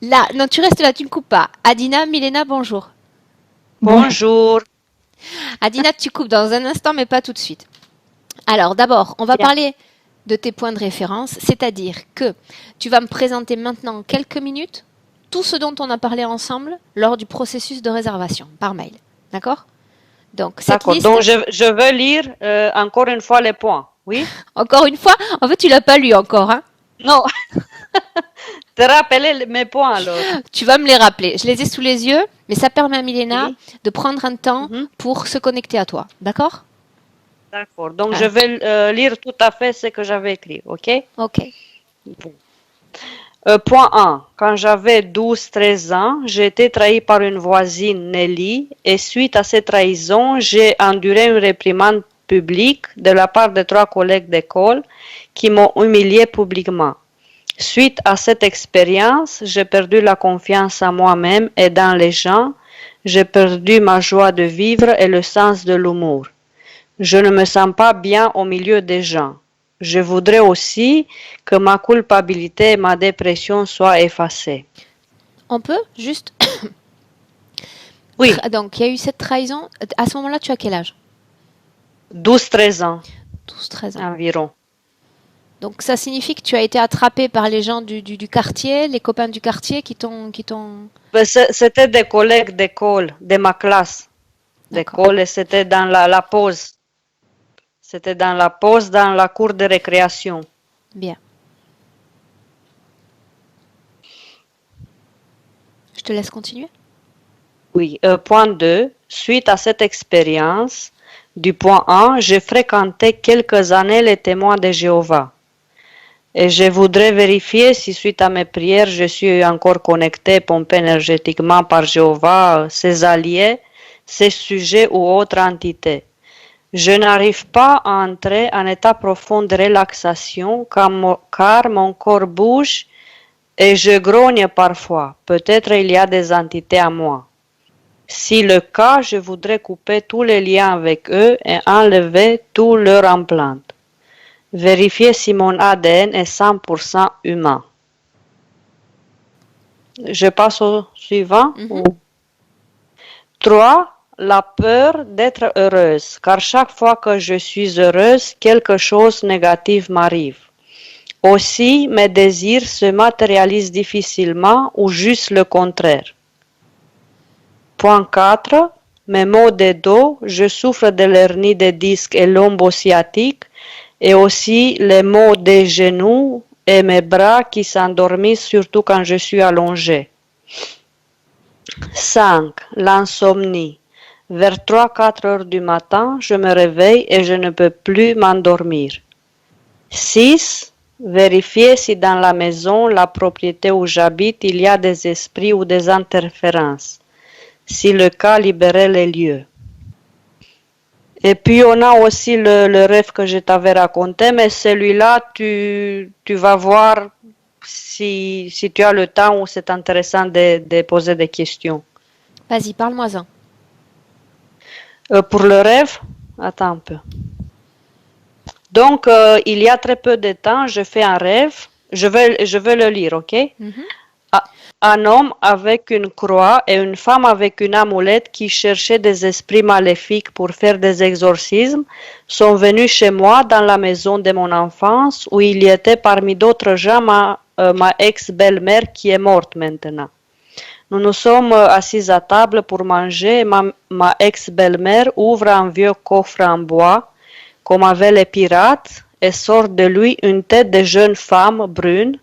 Là, non, tu restes là, tu ne coupes pas. Adina, Milena, bonjour. Bonjour. Adina, tu coupes dans un instant, mais pas tout de suite. Alors, d'abord, on va Bien. parler de tes points de référence, c'est-à-dire que tu vas me présenter maintenant en quelques minutes tout ce dont on a parlé ensemble lors du processus de réservation par mail. D'accord? Donc, cette D'accord. liste, Donc, je veux lire encore une fois les points. Oui? encore une fois, en fait, tu l'as pas lu encore, hein? Non, te rappeler mes points alors. Tu vas me les rappeler. Je les ai sous les yeux, mais ça permet à Milena Oui. de prendre un temps Mhm. pour se connecter à toi. D'accord? D'accord. Donc, je Ah, vais lire tout à fait ce que j'avais écrit. OK? ok. Bon. Point 1. Quand j'avais 12, 13 ans, j'ai été trahi par une voisine, Nelly, et suite à cette trahison, j'ai enduré une réprimande publique de la part de 3 collègues d'école qui m'ont humilié publiquement. Suite à cette expérience, j'ai perdu la confiance en moi-même et dans les gens. J'ai perdu ma joie de vivre et le sens de l'humour. Je ne me sens pas bien au milieu des gens. Je voudrais aussi que ma culpabilité et ma dépression soient effacées. On peut juste. Oui, Donc, il y a eu cette trahison. À ce moment-là, tu as quel âge? 12, 13 ans 12, 13 ans. environ. Donc, ça signifie que tu as été attrapé par les gens du quartier, les copains du quartier qui t'ont. Ben, c'était des collègues d'école, de ma classe D'accord. d'école, et c'était dans la pause. C'était dans la pause, dans la cour de récréation. Bien. Je te laisse continuer. Oui, point 2. Suite à cette expérience, du point 1, j'ai fréquenté quelques années les témoins de Jéhovah. Et je voudrais vérifier si suite à mes prières, je suis encore connecté, pompé énergétiquement par Jéhovah, ses alliés, ses sujets ou autres entités. Je n'arrive pas à entrer en état profond de relaxation car mon corps bouge et je grogne parfois. Peut-être il y a des entités à moi. Si le cas, je voudrais couper tous les liens avec eux et enlever tous leurs implants. Vérifier si mon ADN est 100% humain. Je passe au suivant. Mhm. 3. La peur d'être heureuse, car chaque fois que je suis heureuse, quelque chose de négatif m'arrive. Aussi, mes désirs se matérialisent difficilement ou juste le contraire. Point 4. Mes maux de dos, je souffre de l'hernie des disques et lombo sciatique et aussi les maux des genoux et mes bras qui s'endormissent surtout quand je suis allongée. 5. L'insomnie. Vers 3-4 heures du matin, je me réveille et je ne peux plus m'endormir. 6. Vérifier si dans la maison, la propriété où j'habite, il y a des esprits ou des interférences. Si le cas, libérer les lieux. Et puis on a aussi le rêve que je t'avais raconté, mais celui-là, tu vas voir si tu as le temps ou c'est intéressant de poser des questions. Vas-y, parle-moi-en. Pour le rêve, attends un peu. Donc, il y a très peu de temps, je fais un rêve. Je vais le lire, ok? Mhm. Un homme avec une croix et une femme avec une amulette qui cherchaient des esprits maléfiques pour faire des exorcismes sont venus chez moi dans la maison de mon enfance où il y était parmi d'autres gens ma ex-belle-mère qui est morte maintenant. Nous nous sommes assis à table pour manger et ma ex-belle-mère ouvre un vieux coffre en bois comme avaient les pirates et sort de lui une tête de jeune femme brune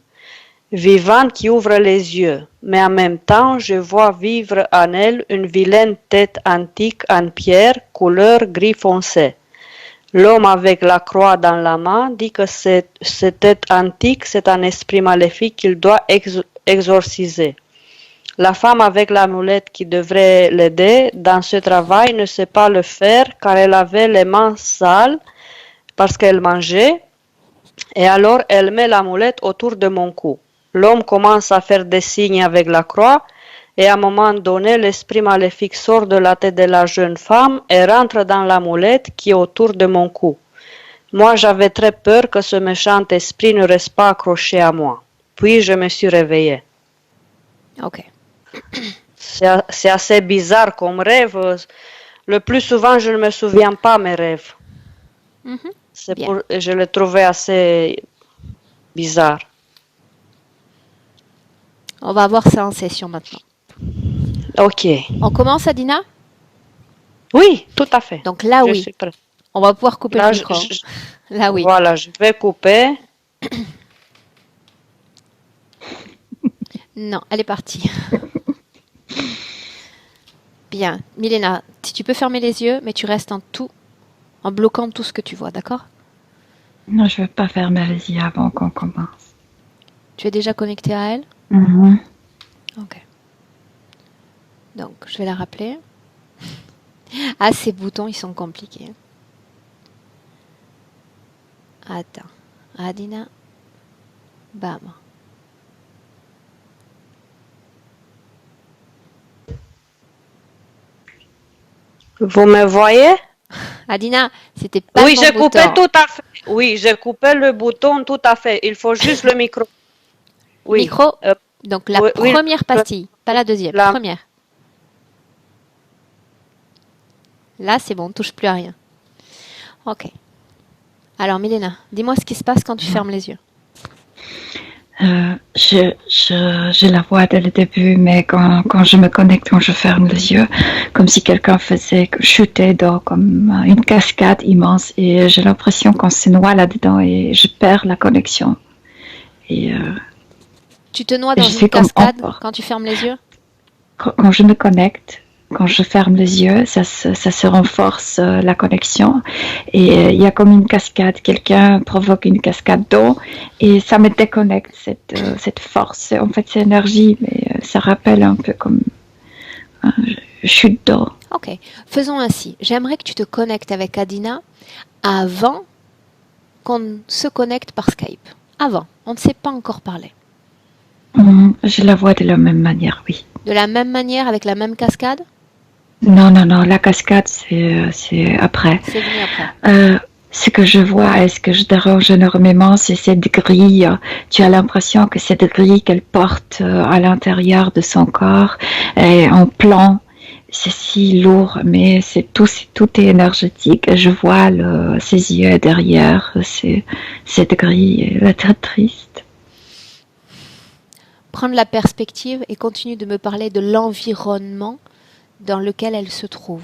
vivante qui ouvre les yeux, mais en même temps je vois vivre en elle une vilaine tête antique en pierre couleur gris foncé. L'homme avec la croix dans la main dit que cette tête antique, c'est un esprit maléfique qu'il doit exorciser. La femme avec l'amulette qui devrait l'aider dans ce travail ne sait pas le faire car elle avait les mains sales parce qu'elle mangeait et alors elle met l'amulette autour de mon cou. L'homme commence à faire des signes avec la croix et à un moment donné, l'esprit maléfique sort de la tête de la jeune femme et rentre dans l'amulette qui est autour de mon cou. Moi, j'avais très peur que ce méchant esprit ne reste pas accroché à moi. Puis je me suis réveillée. Ok. C'est assez bizarre comme rêve. Le plus souvent, je ne me souviens pas mes rêves. Bien. Je le trouvais assez bizarre. On va voir ça en session maintenant. Ok. On commence, Adina? Oui, tout à fait. Donc là, Je oui. suis prête. On va pouvoir couper Là, le micro. Là, oui. Voilà, je vais couper. Non, elle est partie. Bien. Milena, si tu peux fermer les yeux, mais tu restes en bloquant tout ce que tu vois, d'accord? Non, je ne veux pas fermer les yeux avant qu'on commence. Tu es déjà connecté à elle? Mhm. Ok. Donc, je vais la rappeler. Ah, ces boutons, ils sont compliqués. Attends. Adina. Bam. Vous me voyez? Adina, c'était pas Oui, le bon j'ai coupé bouton. tout à fait. Oui, j'ai coupé le bouton tout à fait. Il faut juste le micro. Oui. Micro. Donc, la Oui, première pastille, pas la deuxième. la- Première. Là, c'est bon, on touche plus à rien. Ok. Alors, Milena, dis-moi ce qui se passe quand tu fermes les yeux. Je la vois dès le début, mais quand je me connecte, quand je ferme les yeux, comme si quelqu'un faisait chuter dans comme une cascade immense, et j'ai l'impression qu'on se noie là-dedans et je perds la connexion. Et Tu te noies je dans suis une comme cascade emporte. quand tu fermes les yeux? Quand je me connecte, quand je ferme les yeux, ça se renforce la connexion. Et il y a comme une cascade, quelqu'un provoque une cascade d'eau et ça me déconnecte, cette force. En fait, c'est énergie, mais ça rappelle un peu comme une chute d'eau. Ok. Faisons ainsi. J'aimerais que tu te connectes avec Adina avant qu'on se connecte par Skype. Avant. On ne s'est pas encore parlé. Je la vois de la même manière, oui. De la même manière, avec la même cascade? Non, la cascade, c'est après. C'est venu après. Ce que je vois et ce que je dérange énormément, c'est cette grille. Tu as l'impression que cette grille qu'elle porte à l'intérieur de son corps est en plan. C'est si lourd, mais tout est énergétique. Je vois ses yeux derrière cette grille. Elle est très triste. Prendre la perspective et continue de me parler de l'environnement dans lequel elle se trouve.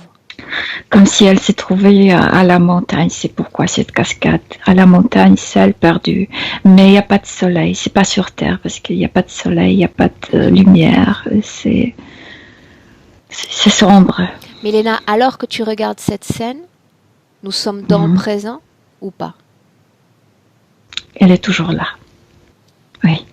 Comme si elle s'est trouvée à la montagne. C'est pourquoi cette cascade. À la montagne, seule, perdue. Mais il n'y a pas de soleil. C'est pas sur Terre parce qu'il n'y a pas de soleil, il n'y a pas de lumière. C'est sombre. Milena, alors que tu regardes cette scène, nous sommes dans le présent ou pas? Elle est toujours là. Oui.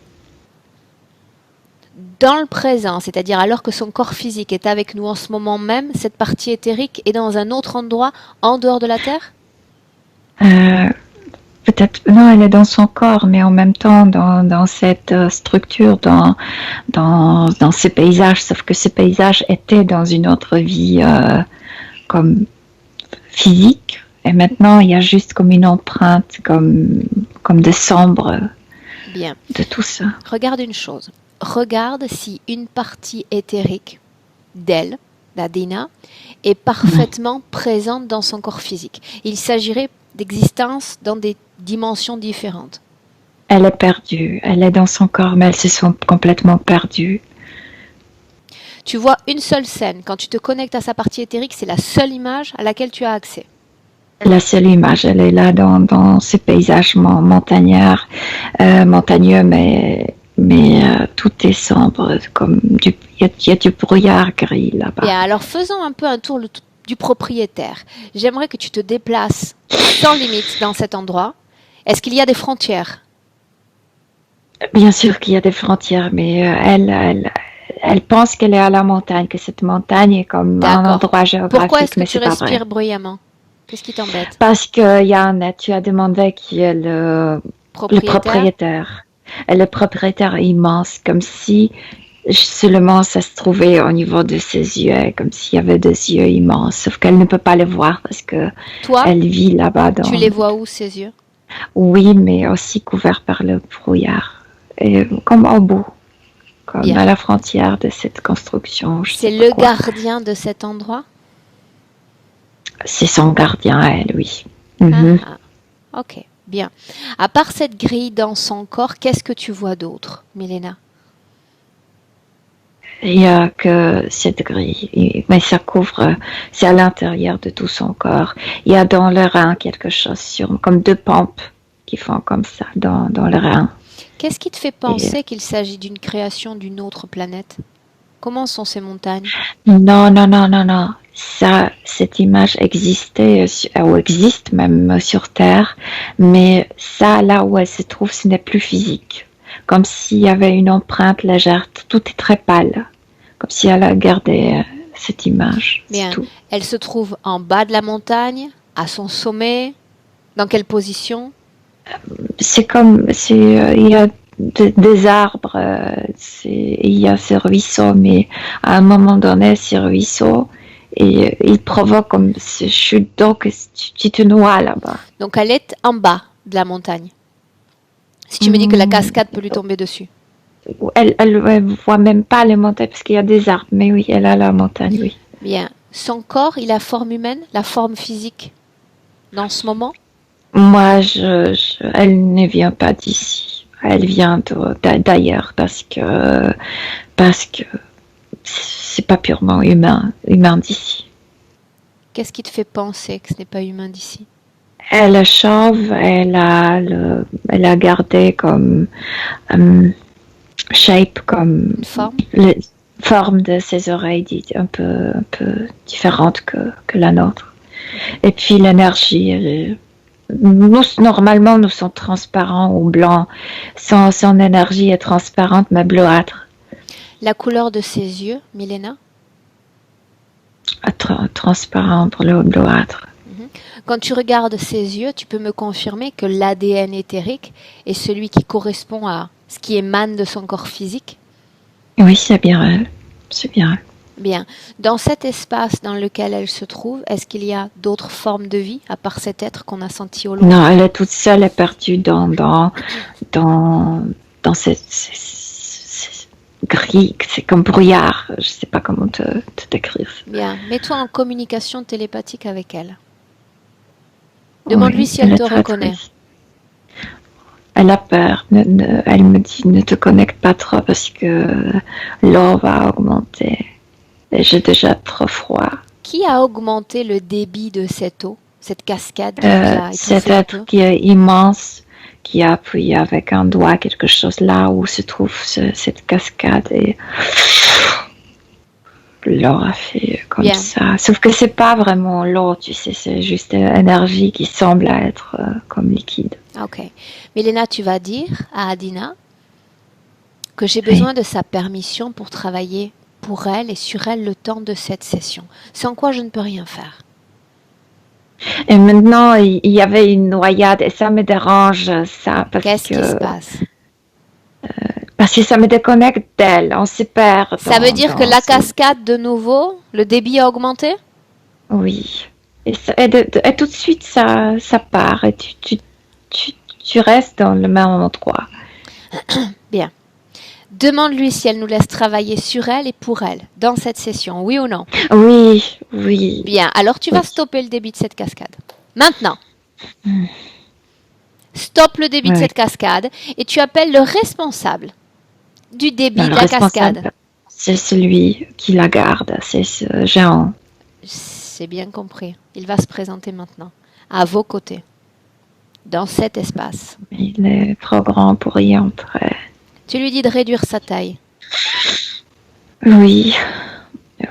Dans le présent, c'est-à-dire alors que son corps physique est avec nous en ce moment même, cette partie éthérique est dans un autre endroit en dehors de la Terre? Peut-être, non, elle est dans son corps, mais en même temps dans cette structure, dans ces paysages, sauf que ces paysages étaient dans une autre vie comme physique, et maintenant il y a juste comme une empreinte, comme de sombre. Bien. De tout ça. Regarde une chose. Regarde si une partie éthérique d'elle, d'Adina, est parfaitement présente dans son corps physique. Il s'agirait d'existence dans des dimensions différentes. Elle est perdue. Elle est dans son corps, mais elles se sont complètement perdues. Tu vois une seule scène. Quand tu te connectes à sa partie éthérique, c'est la seule image à laquelle tu as accès. La seule image, elle est là dans ces paysages montagneux, mais tout est sombre, comme il y a du brouillard gris là-bas. Bien, alors faisons un peu un tour du propriétaire. J'aimerais que tu te déplaces sans limite dans cet endroit. Est-ce qu'il y a des frontières? Bien sûr qu'il y a des frontières, mais elle pense qu'elle est à la montagne, que cette montagne est comme un endroit géographique. Pourquoi est-ce que mais tu respires bruyamment? Qu'est-ce qui t'embête? Parce qu'il y a tu as demandé qui est le propriétaire. Et le propriétaire est immense, comme si seulement ça se trouvait au niveau de ses yeux, comme s'il y avait des yeux immenses, sauf qu'elle ne peut pas les voir parce que elle vit là-bas. Tu les vois où, ces yeux? Oui, mais aussi couverts par le brouillard, et comme au bout, comme Bien. à la frontière de cette construction. Je C'est sais pas le quoi. gardien de cet endroit? C'est son gardien, elle, oui. Mhm. Ah, ok, bien. À part cette grille dans son corps, qu'est-ce que tu vois d'autre, Milena? Il n'y a que cette grille, mais ça couvre, c'est à l'intérieur de tout son corps. Il y a dans le rein quelque chose, comme deux pompes qui font comme ça dans le rein. Qu'est-ce qui te fait Et, penser qu'il s'agit d'une création d'une autre planète? Comment sont ces montagnes? non, non, non, non, non. Ça, cette image existait, ou existe même sur Terre, mais ça, là où elle se trouve, ce n'est plus physique. Comme s'il y avait une empreinte légère. Tout est très pâle. Comme si elle a gardé cette image. C'est Bien. tout. Elle se trouve en bas de la montagne, à son sommet. Dans quelle position? C'est comme, il y a des arbres, il y a ces ruisseaux, mais à un moment donné, ces ruisseaux, ils provoquent comme ces chutes d'eau que tu te noies là-bas. Donc elle est en bas de la montagne. Si tu me dis que la Hmm. cascade peut lui tomber dessus. Elle voit même pas les montagnes parce qu'il y a des arbres, mais oui, elle a la montagne, oui. Bien. Son corps, il a forme humaine, la forme physique dans ce moment? Moi, elle ne vient pas d'ici. Elle vient d'ailleurs parce que c'est pas purement humain d'ici. Qu'est-ce qui te fait penser que ce n'est pas humain d'ici? Elle est chauve, elle a gardé comme shape, comme Une forme? la forme de ses oreilles un peu différente que la nôtre. Et puis l'énergie, normalement, nous sommes transparents ou blancs. Son énergie est transparente, mais bleuâtre. La couleur de ses yeux, Milena? Transparente, bleuâtre. Quand tu regardes ses yeux, tu peux me confirmer que l'ADN éthérique est celui qui correspond à ce qui émane de son corps physique? Oui, c'est bien elle. C'est bien elle. Bien. Dans cet espace dans lequel elle se trouve, est-ce qu'il y a d'autres formes de vie à part cet être qu'on a senti au loin? Non, elle est toute seule et perdue dans ces gris, c'est comme brouillard. Je sais pas comment te décrire. Bien. Mets-toi en communication télépathique avec elle. Demande-lui Oui, si elle est te très reconnaît. triste. Elle a peur. Elle me dit ne te connecte pas trop parce que l'eau va augmenter. Et j'ai déjà trop froid. Qui a augmenté le débit de cette eau, cette cascade qui vous a Cet étouffé un peu? être qui est immense, qui a appuyé avec un doigt quelque chose là où se trouve cette cascade et l'eau a fait comme Bien. ça. Sauf que c'est pas vraiment l'eau, tu sais, c'est juste une énergie qui semble être comme liquide. Ok. Milena, tu vas dire à Adina que j'ai besoin de sa permission pour travailler pour elle et sur elle le temps de cette session, sans quoi je ne peux rien faire. Et maintenant, il y avait une noyade et ça me dérange, ça, Qu'est-ce qui se passe? parce que ça me déconnecte d'elle, on se perd. Ça veut dire que la cascade, de nouveau, le débit a augmenté? Oui. Et tout de suite, ça part et tu restes dans le même endroit. Bien. Demande-lui si elle nous laisse travailler sur elle et pour elle, dans cette session, oui ou non? Oui, oui. Bien, alors tu vas Oui. stopper le débit de cette cascade. Maintenant. Stoppe le débit de cette cascade et tu appelles le responsable du débit de la cascade. C'est celui qui la garde, c'est ce géant. C'est bien compris. Il va se présenter maintenant, à vos côtés, dans cet espace. Il est trop grand pour y entrer. Tu lui dis de réduire sa taille. Oui,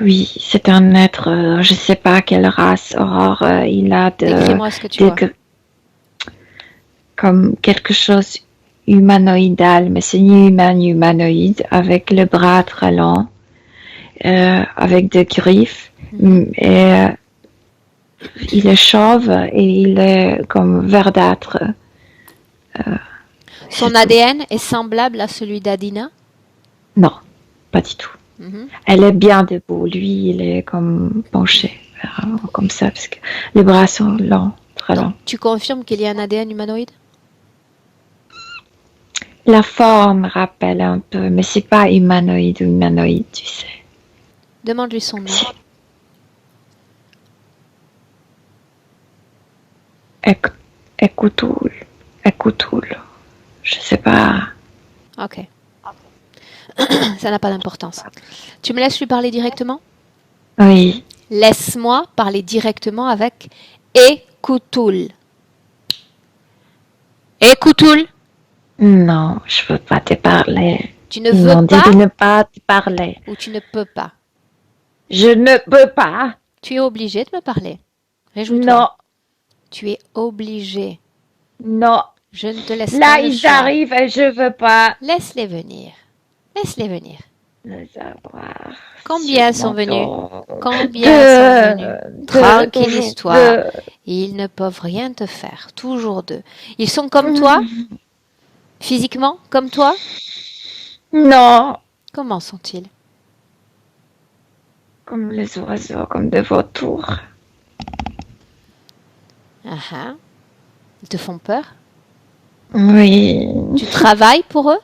oui, c'est un être, je sais pas quelle race, Aurore, il a Décris-moi ce que tu vois. Comme quelque chose humanoïdal, mais c'est ni humain ni humanoïde, avec le bras très long, avec des griffes, et il est chauve et il est comme verdâtre. Son ADN est semblable à celui d'Adina? Non, pas du tout. Elle est bien debout, lui il est comme penché, comme ça, parce que les bras sont longs, très longs. Tu confirmes qu'il y a un ADN humanoïde? La forme rappelle un peu, mais c'est pas humanoïde ou humanoïde, tu sais. Demande-lui son nom. Écoutoul. Écoutoul. Je sais pas. Ok. Ça n'a pas d'importance. Tu me laisses lui parler directement? Oui. Laisse-moi parler directement avec Écoutoul. Écoutoul. Non, je veux pas te parler. Tu ne Ils veux m'ont dit pas de ne pas te parler. ou tu ne peux pas? Je ne peux pas. Tu es obligé de me parler. Réjouis-toi. Non, Tu es obligé. non. Je ne te laisse Là, pas le ils choix. arrivent et je veux pas Laisse-les venir. Laisse-les venir. les avoir. Combien sur sont mon venus? dos. Combien sont venus? Tranquille toujours histoire. deux. Ils ne peuvent rien te faire. Toujours deux. Ils sont comme toi? Physiquement? Comme toi? Non, Comment sont-ils? comme les oiseaux, comme des vautours. Ah ah. Ils te font peur? Oui. Tu travailles pour eux?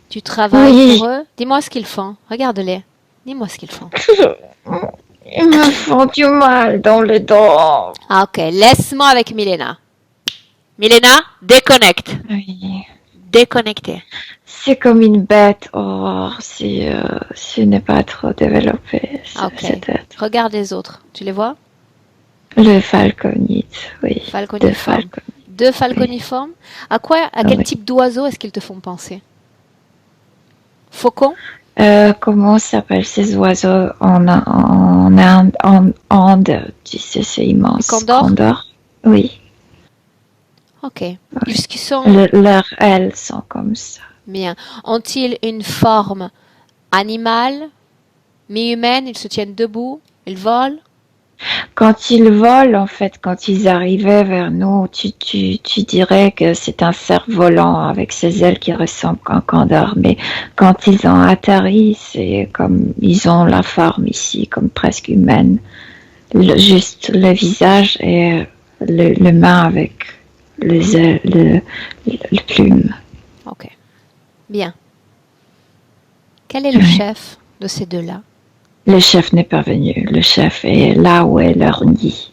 Tu travailles Oui. pour eux? Dis-moi ce qu'ils font. Regarde-les. Dis-moi ce qu'ils font. Ils me font du mal dans le dos. Ah, ok. Laisse-moi avec Milena. Milena, déconnecte. Oui. Déconnectez. C'est comme une bête. Oh, si ce n'est pas trop développé, Ok. cet être. Regarde les autres. Tu les vois? Le falconite, oui. Falconiformes. De falcon. Deux falconiformes. À quel Oui. type d'oiseau est-ce qu'ils te font penser? Faucon? Comment s'appellent ces oiseaux en Inde, en Inde? Tu sais, c'est immense. Le condor? Condor. Oui. Ok. Ils sont Leurs ailes sont comme ça. bien. Ont-ils une forme animale, mi-humaine? Ils se tiennent debout? Ils volent? Quand ils volent, en fait, quand ils arrivaient vers nous, tu dirais que c'est un cerf-volant avec ses ailes qui ressemblent à un condor. Mais quand ils ont atterri, c'est comme, ils ont la forme ici, comme presque humaine. Juste le visage et le main avec les ailes, le plume. Ok. Bien. Quel est le chef de ces deux-là? Le chef n'est pas venu. Le chef est là où est leur nid.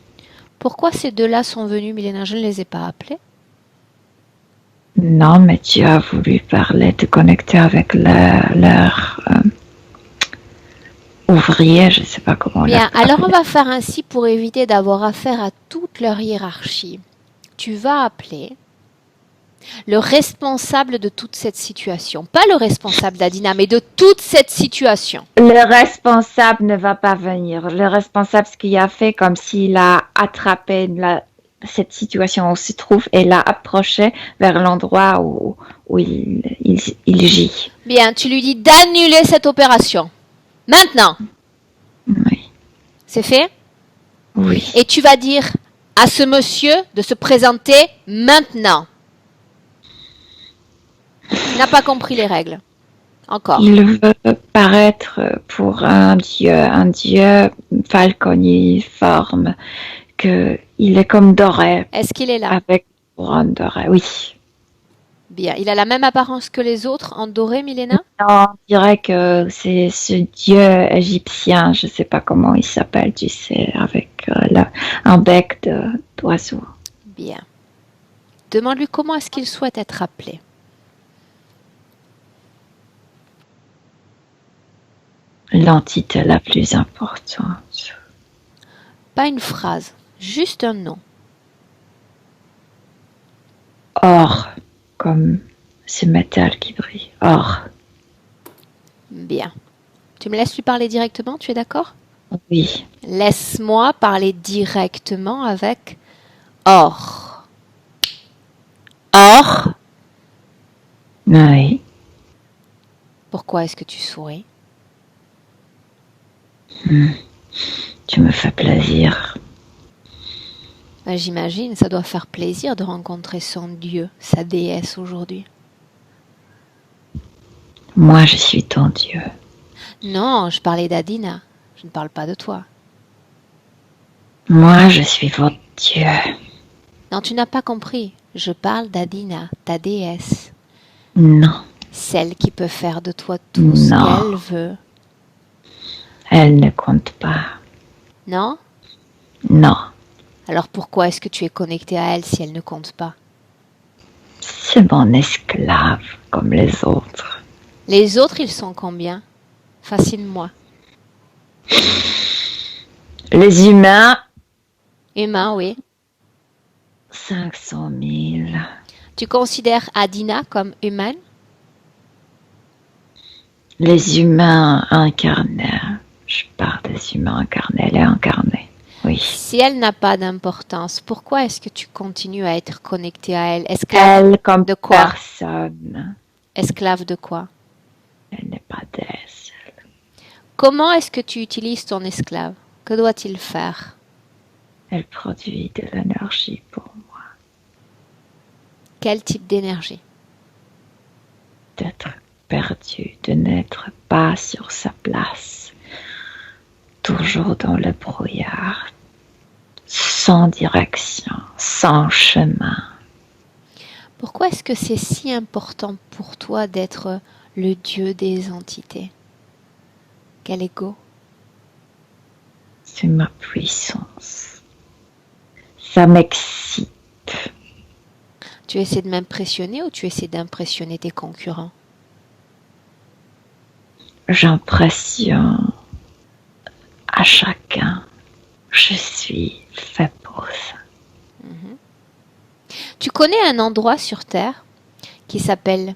Pourquoi ces deux-là sont venus, Milena? Je ne les ai pas appelés. Non, mais tu as voulu parler, te connecter avec leur ouvrier, je ne sais pas comment. Bien, alors on va faire ainsi pour éviter d'avoir affaire à toute leur hiérarchie. Tu vas appeler le responsable de toute cette situation. Pas le responsable d'Adina, mais de toute cette situation. Le responsable ne va pas venir. Le responsable, ce qu'il a fait, comme s'il a attrapé cette situation où il se trouve et l'a approché vers l'endroit où il gît. Bien, tu lui dis d'annuler cette opération. Maintenant. Oui. C'est fait? Oui. Et tu vas dire à ce monsieur de se présenter maintenant. Il n'a pas compris les règles. Encore. Il veut paraître pour un dieu falconiforme, que il est comme doré. Est-ce qu'il est là? Avec couronne dorée, oui. Bien. Il a la même apparence que les autres en doré, Milena? Non, on dirait que c'est ce dieu égyptien, je ne sais pas comment il s'appelle, tu sais, avec un bec d'oiseau. Bien. Demande-lui comment est-ce qu'il souhaite être appelé. L'entité la plus importante. Pas une phrase, juste un nom. Or, comme ce métal qui brille. Or. Bien. Tu me laisses lui parler directement, tu es d'accord? Oui. Laisse-moi parler directement avec Or. Or. Oui. Pourquoi est-ce que tu souris? Tu me fais plaisir. Ben, j'imagine, ça doit faire plaisir de rencontrer son dieu, sa déesse aujourd'hui. Moi, je suis ton dieu. Non, je parlais d'Adina. Je ne parle pas de toi. Moi, je suis votre dieu. Non, tu n'as pas compris. Je parle d'Adina, ta déesse. Non, Celle qui peut faire de toi tout ce Non. qu'elle veut. elle ne compte pas. Non? Non, Alors pourquoi est-ce que tu es connecté à elle si elle ne compte pas? c'est mon esclave comme les autres. Les autres, ils sont combien? Fascine-moi. Les humains, Humain, oui. 500 000. Tu considères Adina comme humaine? Les humains incarnés. Je parle des humains incarnés, elle est incarnée. Oui. Si elle n'a pas d'importance, pourquoi est-ce que tu continues à être connecté à elle? Esclave Elle comme de quoi? personne. Esclave de quoi? Elle n'est pas déesse. Comment est-ce que tu utilises ton esclave? Que doit-il faire? Elle produit de l'énergie pour moi. Quel type d'énergie? D'être perdu, de n'être pas sur sa place. Toujours dans le brouillard. Sans direction, sans chemin. Pourquoi est-ce que c'est si important pour toi d'être le dieu des entités? Quel ego? C'est ma puissance. Ça m'excite. Tu essaies de m'impressionner ou tu essaies d'impressionner tes concurrents? J'impressionne à chacun. Je suis fait pour ça. Tu connais un endroit sur Terre qui s'appelle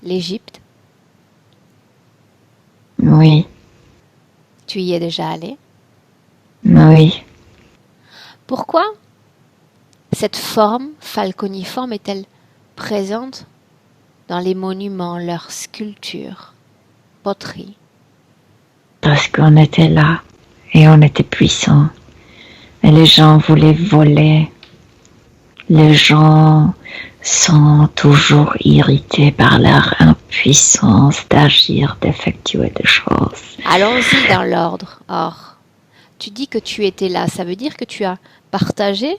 l'Égypte? Oui, Tu y es déjà allé? oui. Pourquoi cette forme falconiforme est-elle présente dans les monuments, leurs sculptures, poteries? Parce qu'on était là et on était puissants. Et les gens voulaient voler. Les gens sont toujours irrités par leur impuissance d'agir, d'effectuer des choses. Allons-y dans l'ordre. Or, tu dis que tu étais là, ça veut dire que tu as partagé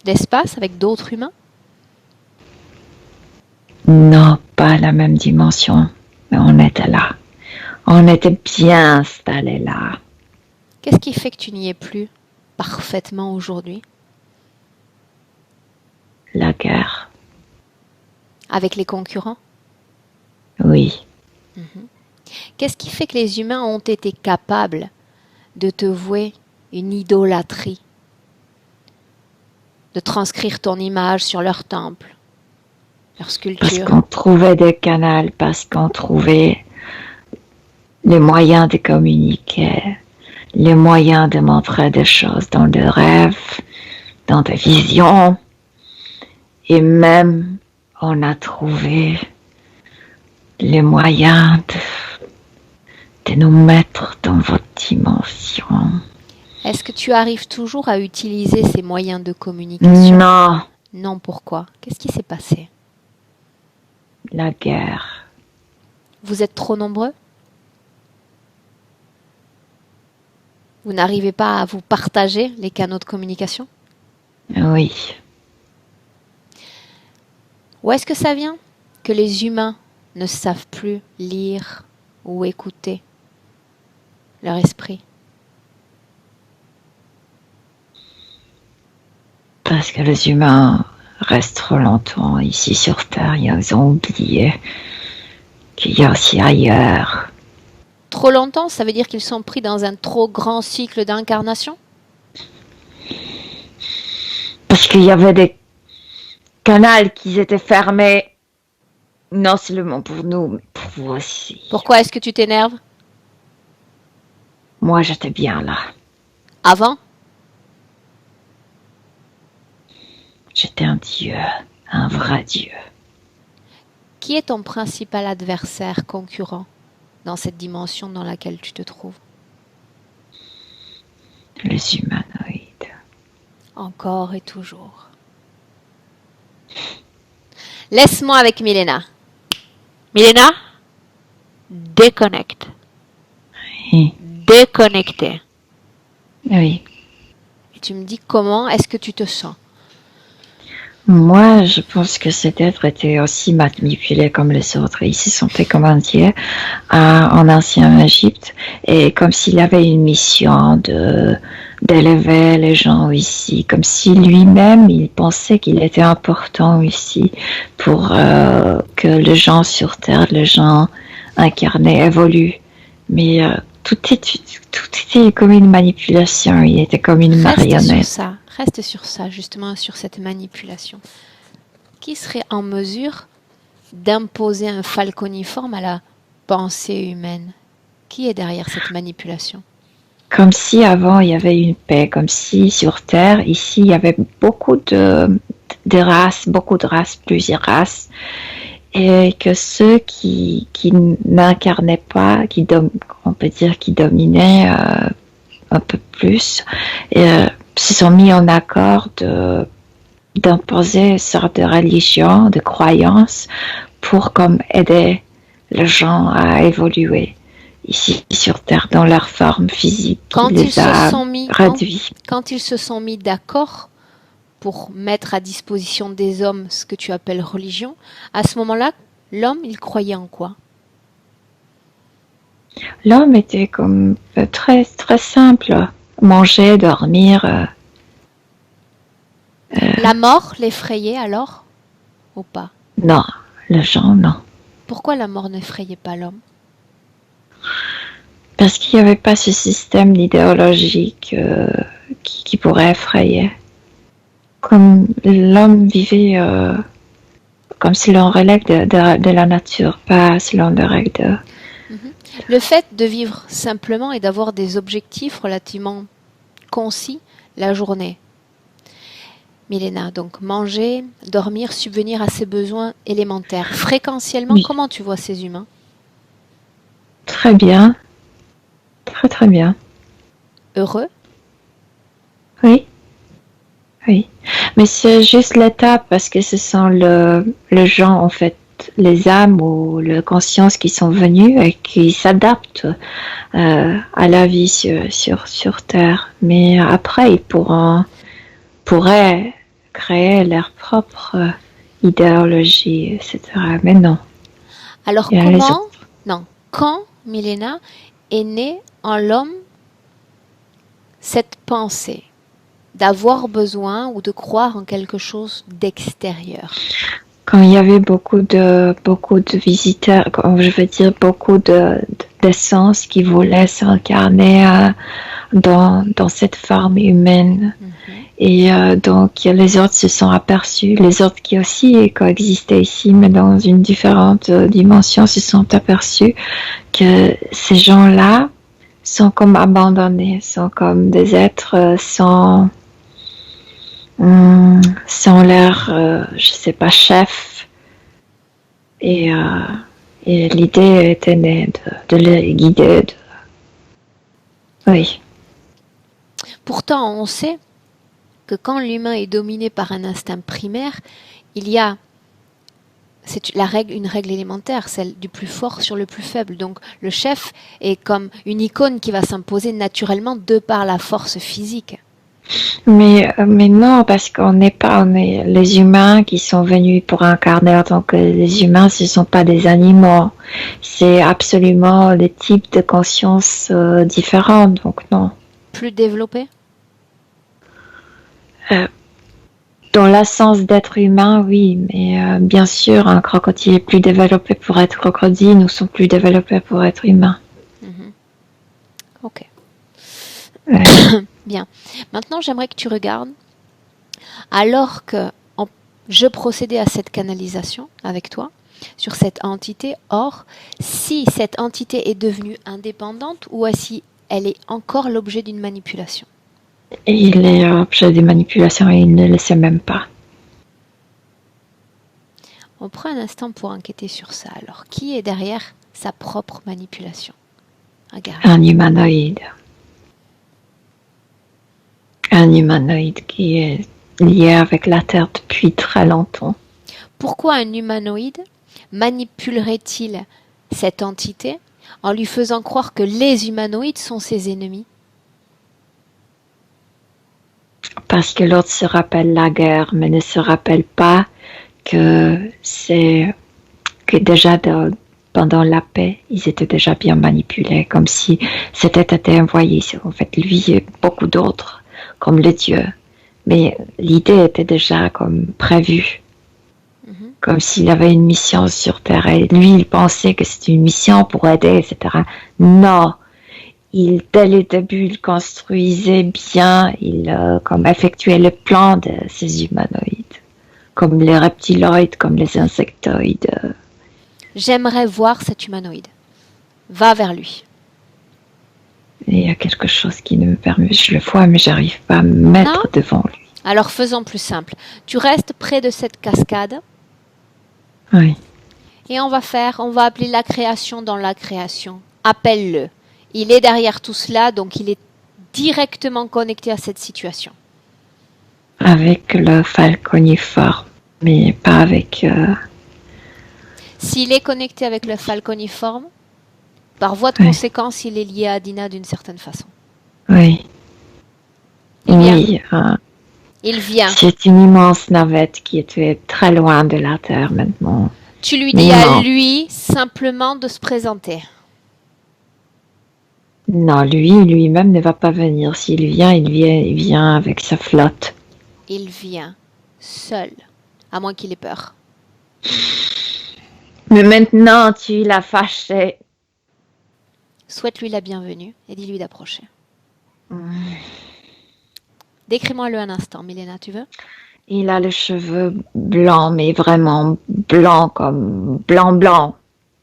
l'espace avec d'autres humains? Non, pas la même dimension, mais on était là. On était bien installés là. Qu'est-ce qui fait que tu n'y es plus parfaitement aujourd'hui? La guerre, Avec les concurrents? oui. Qu'est-ce qui fait que les humains ont été capables de te vouer une idolâtrie? De transcrire ton image sur leur temple, leur Parce sculpture? qu'on trouvait des canaux, parce qu'on trouvait les moyens de communiquer, les moyens de montrer des choses dans des rêves, dans des visions. Et même, on a trouvé les moyens de nous mettre dans votre dimension. Est-ce que tu arrives toujours à utiliser ces moyens de communication? Non, Non, pourquoi? Qu'est-ce qui s'est passé? la guerre. Vous êtes trop nombreux? Vous n'arrivez pas à vous partager les canaux de communication? Oui, Où est-ce que ça vient que les humains ne savent plus lire ou écouter leur esprit? parce que les humains restent trop longtemps ici sur Terre. Ils ont oublié qu'il y a aussi ailleurs. Trop longtemps, ça veut dire qu'ils sont pris dans un trop grand cycle d'incarnation? Parce qu'il y avait des canaux qui étaient fermés, non seulement pour nous, mais pour vous aussi. Pourquoi est-ce que tu t'énerves? Moi, j'étais bien là. Avant? J'étais un dieu, un vrai dieu. Qui est ton principal adversaire concurrent dans cette dimension dans laquelle tu te trouves? Les humanoïdes. Encore et toujours. Laisse-moi avec Milena. Milena, déconnecte. Oui. Déconnecté. Oui. Et tu me dis comment est-ce que tu te sens? Moi, je pense que cet être était aussi manipulé comme les autres. Il se sentait comme un dieu en ancien Égypte et comme s'il avait une mission d'élever les gens ici, comme si lui-même il pensait qu'il était important ici pour que les gens sur Terre, les gens incarnés évoluent. Mais tout était comme une manipulation. Il était comme une marionnette. Reste sur ça, justement, sur cette manipulation. Qui serait en mesure d'imposer un falconiforme à la pensée humaine? Qui est derrière cette manipulation? Comme si avant il y avait une paix, comme si sur Terre, ici, il y avait beaucoup de races, plusieurs races, et que ceux qui n'incarnaient pas, on peut dire qui dominaient un peu plus, se sont mis en accord d'imposer une sorte de religion, de croyance, pour comme aider les gens à évoluer ici sur Terre dans leur forme physique qui les a réduits. Quand ils se sont mis d'accord pour mettre à disposition des hommes ce que tu appelles religion, à ce moment-là, l'homme, il croyait en quoi? L'homme était comme très, très simple. Manger, dormir. La mort l'effrayait alors? Ou pas? Non, les gens, non. Pourquoi la mort n'effrayait pas l'homme? Parce qu'il n'y avait pas ce système idéologique qui pourrait effrayer. Comme l'homme vivait comme selon les règles de la nature, pas selon les règles de... Le fait de vivre simplement et d'avoir des objectifs relativement concis la journée. Milena, donc manger, dormir, subvenir à ses besoins élémentaires. Fréquentiellement, oui. Comment tu vois ces humains? Très bien. Très très bien. Heureux? Oui. Oui. Mais c'est juste l'étape parce que ce sont les gens, en fait, les âmes ou les consciences qui sont venues et qui s'adaptent à la vie sur Terre. Mais après, ils pourraient créer leur propre idéologie, etc. Mais non. Alors quand, Milena, est née en l'homme cette pensée d'avoir besoin ou de croire en quelque chose d'extérieur? Quand il y avait beaucoup de visiteurs, je veux dire beaucoup d'essences qui voulaient s'incarner dans cette forme humaine. Et donc les autres se sont aperçus, les autres qui aussi coexistaient ici, mais dans une différente dimension, se sont aperçus que ces gens-là sont comme abandonnés, sont comme des êtres sans leur, je sais pas, chef. Et l'idée était née de les guider. Oui. Pourtant, on sait que quand l'humain est dominé par un instinct primaire, il y a une règle élémentaire, celle du plus fort sur le plus faible. Donc le chef est comme une icône qui va s'imposer naturellement de par la force physique. Mais non, parce on est les humains qui sont venus pour incarner en tant que les humains, ce ne sont pas des animaux. C'est absolument des types de conscience différents, donc non. Plus développés? Dans l'essence d'être humain, oui, mais bien sûr, un crocodile est plus développé pour être crocodile, nous sommes plus développés pour être humains. Ok. Bien. Maintenant, j'aimerais que tu regardes, alors que je procédais à cette canalisation avec toi, sur cette entité, or, si cette entité est devenue indépendante ou si elle est encore l'objet d'une manipulation. Et il est objet de manipulation et il ne le sait même pas. On prend un instant pour enquêter sur ça. Alors, qui est derrière sa propre manipulation? Regarde. Un humanoïde. Un humanoïde qui est lié avec la Terre depuis très longtemps. Pourquoi un humanoïde manipulerait-il cette entité en lui faisant croire que les humanoïdes sont ses ennemis? Parce que l'autre se rappelle la guerre, mais ne se rappelle pas que déjà pendant la paix, ils étaient déjà bien manipulés, comme si c'était été envoyé. En fait, lui et beaucoup d'autres, comme les dieux. Mais l'idée était déjà comme prévue, comme s'il avait une mission sur Terre. Et lui, il pensait que c'était une mission pour aider, etc. Non, dès le début, il construisait bien, il comme effectuait le plan de ces humanoïdes, comme les reptiloïdes, comme les insectoïdes. J'aimerais voir cet humanoïde. Va vers lui. Il y a quelque chose qui ne me permet, je le vois, mais j'arrive pas à me mettre Non? devant lui. Alors faisons plus simple. Tu restes près de cette cascade Oui. et on va appeler la création dans la création. Appelle-le. Il est derrière tout cela, donc il est directement connecté à cette situation. Avec le falconiforme, mais pas avec. S'il est connecté avec le falconiforme, par voie de Oui. conséquence, il est lié à Adina d'une certaine façon. Oui. Il vient. Oui. Il vient. C'est une immense navette qui était très loin de la Terre maintenant. Tu lui dis à lui simplement de se présenter. Non, lui-même ne va pas venir. S'il vient, il vient avec sa flotte. Il vient seul, à moins qu'il ait peur. Mais maintenant, tu l'as fâché. Souhaite-lui la bienvenue et dis-lui d'approcher. Décris-moi-le un instant, Milena, tu veux? Il a les cheveux blancs, mais vraiment blancs, comme blanc.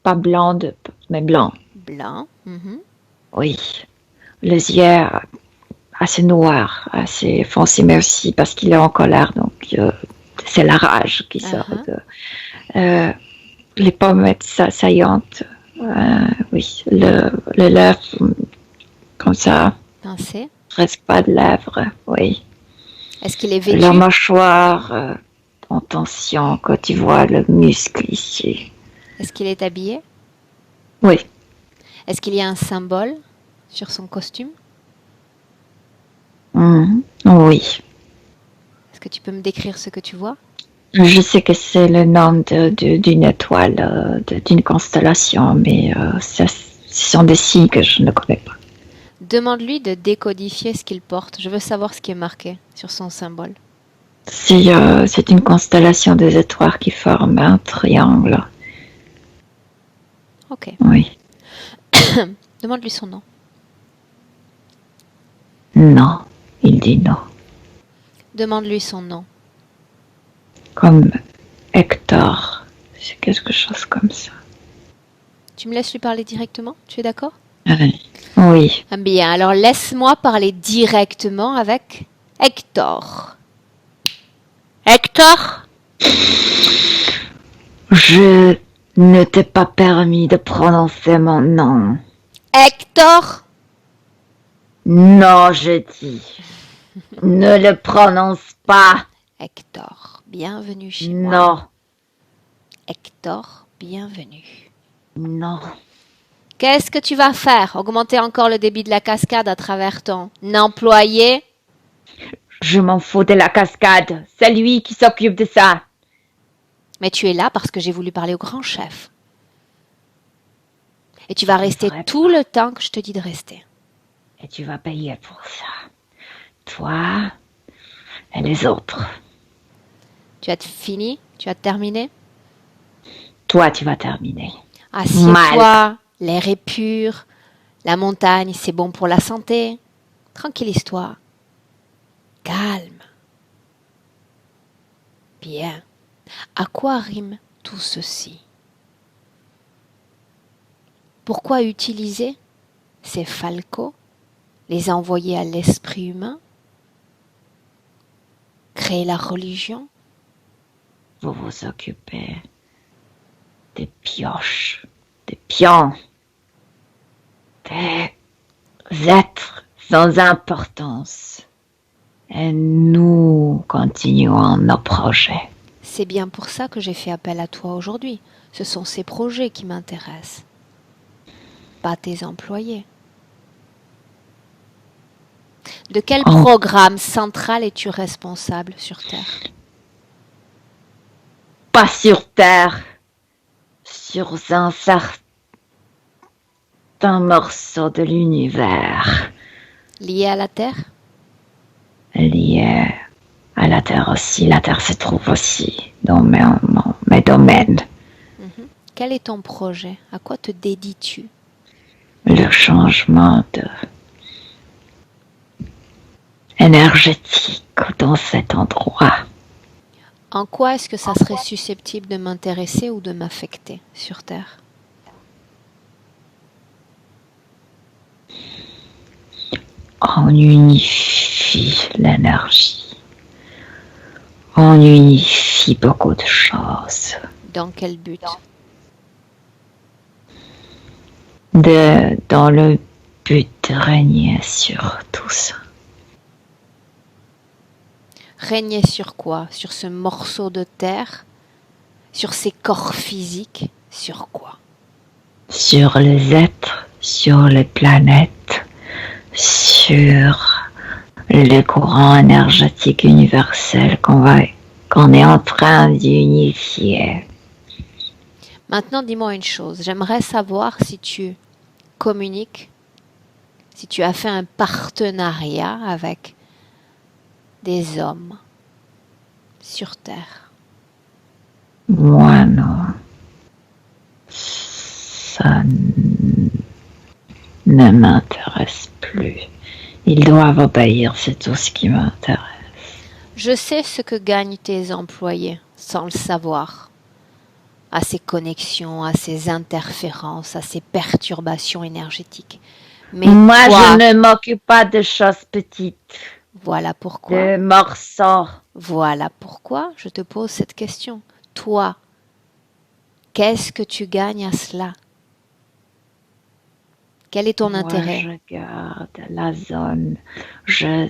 Pas blanc, mais blanc. Blanc. Oui. Les yeux assez noirs, assez foncés, mais aussi parce qu'il est en colère, donc c'est la rage qui sort de... les pommettes saillantes, oui, le lèvre comme ça, Pincé. presque pas de lèvres, oui. Est-ce qu'il est vêtu? La mâchoire en tension, quand tu vois le muscle ici. Est-ce qu'il est habillé? Oui. Est-ce qu'il y a un symbole sur son costume? Oui. Est-ce que tu peux me décrire ce que tu vois? Je sais que c'est le nom d'une étoile, d'une constellation, mais ce sont des signes que je ne connais pas. Demande-lui de décodifier ce qu'il porte. Je veux savoir ce qui est marqué sur son symbole. C'est une constellation des étoiles qui forment un triangle. Ok. Oui. Demande-lui son nom. Non, il dit non. Demande-lui son nom. Comme Hector. C'est quelque chose comme ça. Tu me laisses lui parler directement? Tu es d'accord? Oui. Bien, alors laisse-moi parler directement avec Hector. Hector? Je ne t'ai pas permis de prononcer mon nom. Hector? Non, je dis. Ne le prononce pas. Hector, bienvenue chez moi. Non. Hector, bienvenue. Non. Qu'est-ce que tu vas faire? Augmenter encore le débit de la cascade à travers ton employé? Je m'en fous de la cascade. C'est lui qui s'occupe de ça. Mais tu es là parce que j'ai voulu parler au grand chef. Et tu vas rester tout le temps que je te dis de rester. Et tu vas payer pour ça. Toi et les autres. Tu as fini? Tu as terminé? Toi, tu vas terminer. Assieds-toi, l'air est pur, la montagne, c'est bon pour la santé. Tranquillise-toi. Calme. Bien. À quoi rime tout ceci? Pourquoi utiliser ces falcos, les envoyer à l'esprit humain? Créer la religion? Vous vous occupez des pioches, des pions, des êtres sans importance. Et nous continuons nos projets. C'est bien pour ça que j'ai fait appel à toi aujourd'hui. Ce sont ces projets qui m'intéressent, pas tes employés. De quel En- programme central es-tu responsable sur Terre? Pas sur Terre, sur un certain morceau de l'univers Lié à la Terre? lié à la Terre aussi. La Terre se trouve aussi dans mes domaines. Quel est ton projet? À quoi te dédies-tu? Le changement énergétique dans cet endroit. En quoi est-ce que ça serait susceptible de m'intéresser ou de m'affecter sur Terre? On unifie l'énergie. On unifie beaucoup de choses. Dans quel but? Dans le but de régner sur tout ça. Régner sur quoi? Sur ce morceau de terre? Sur ces corps physiques? Sur quoi? Sur les êtres, sur les planètes, sur le courant énergétique universel qu'on est en train d'unifier. Maintenant, dis-moi une chose. J'aimerais savoir si tu communiques, si tu as fait un partenariat avec des hommes sur Terre. Moi, non. Ça ne m'intéresse plus. Ils doivent obéir, c'est tout ce qui m'intéresse. Je sais ce que gagnent tes employés sans le savoir. À ces connexions, à ces interférences, à ces perturbations énergétiques. Mais moi, toi, je ne m'occupe pas de choses petites, voilà pourquoi. de morceaux. Voilà pourquoi je te pose cette question. Toi, qu'est-ce que tu gagnes à cela? Quel est ton intérêt? Je garde la zone, je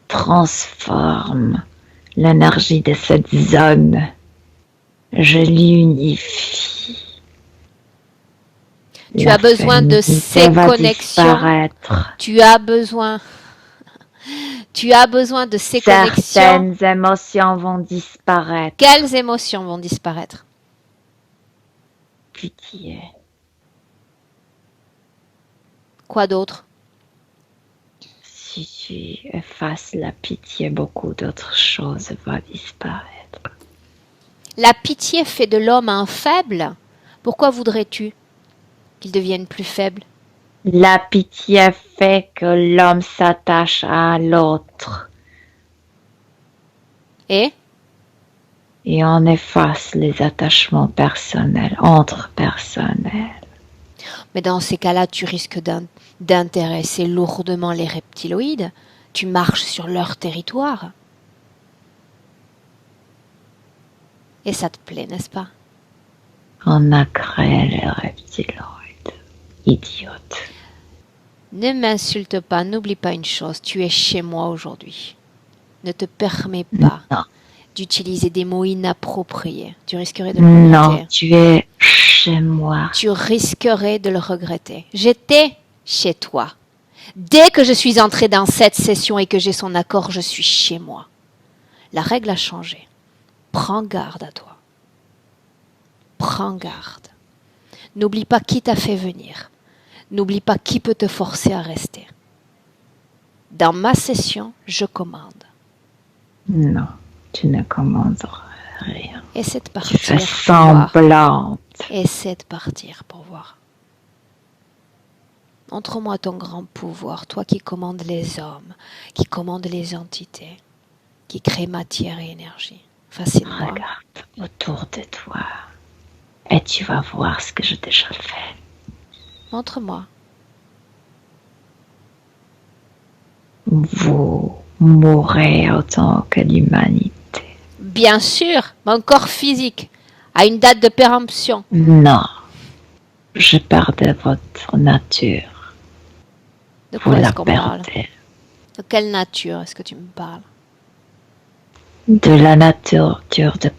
transforme l'énergie de cette zone, je l'unifie. Tu as besoin de ces connexions. Disparaître. Tu as besoin de ces connexions. Certaines émotions vont disparaître. Quelles émotions vont disparaître? Pitié. Quoi d'autre? Si tu effaces la pitié, beaucoup d'autres choses vont disparaître. La pitié fait de l'homme un faible. Pourquoi voudrais-tu qu'il devienne plus faible? La pitié fait que l'homme s'attache à l'autre. Et on efface les attachements personnels, entre personnels. mais dans ces cas-là, tu risques d'intéresser lourdement les reptiloïdes. Tu marches sur leur territoire. Et ça te plaît, n'est-ce pas? On a créé les reptiloïdes. Idiote. Ne m'insulte pas, n'oublie pas une chose, tu es chez moi aujourd'hui. Ne te permets pas d'utiliser des mots inappropriés. Tu risquerais de le regretter. Non, tu es chez moi. Tu risquerais de le regretter. J'étais chez toi. Dès que je suis entrée dans cette session et que j'ai son accord, je suis chez moi. La règle a changé. Prends garde à toi. Prends garde. N'oublie pas qui t'a fait venir. N'oublie pas qui peut te forcer à rester. Dans ma session, je commande. Non, tu ne commandes rien. Essaie de Tu partir fais pour voir. semblant. Essaie de partir pour voir. Montre-moi ton grand pouvoir, toi qui commandes les hommes, qui commandes les entités, qui crée matière et énergie. Fascine-moi. Regarde autour de toi et tu vas voir ce que j'ai déjà fait. Montre-moi. Vous mourrez autant que l'humanité. Bien sûr, mon corps physique a une date de péremption. Non, je perdais votre nature. De Vous quoi la est-ce qu'on parle? perdez. De quelle nature est-ce que tu me parles? De la nature de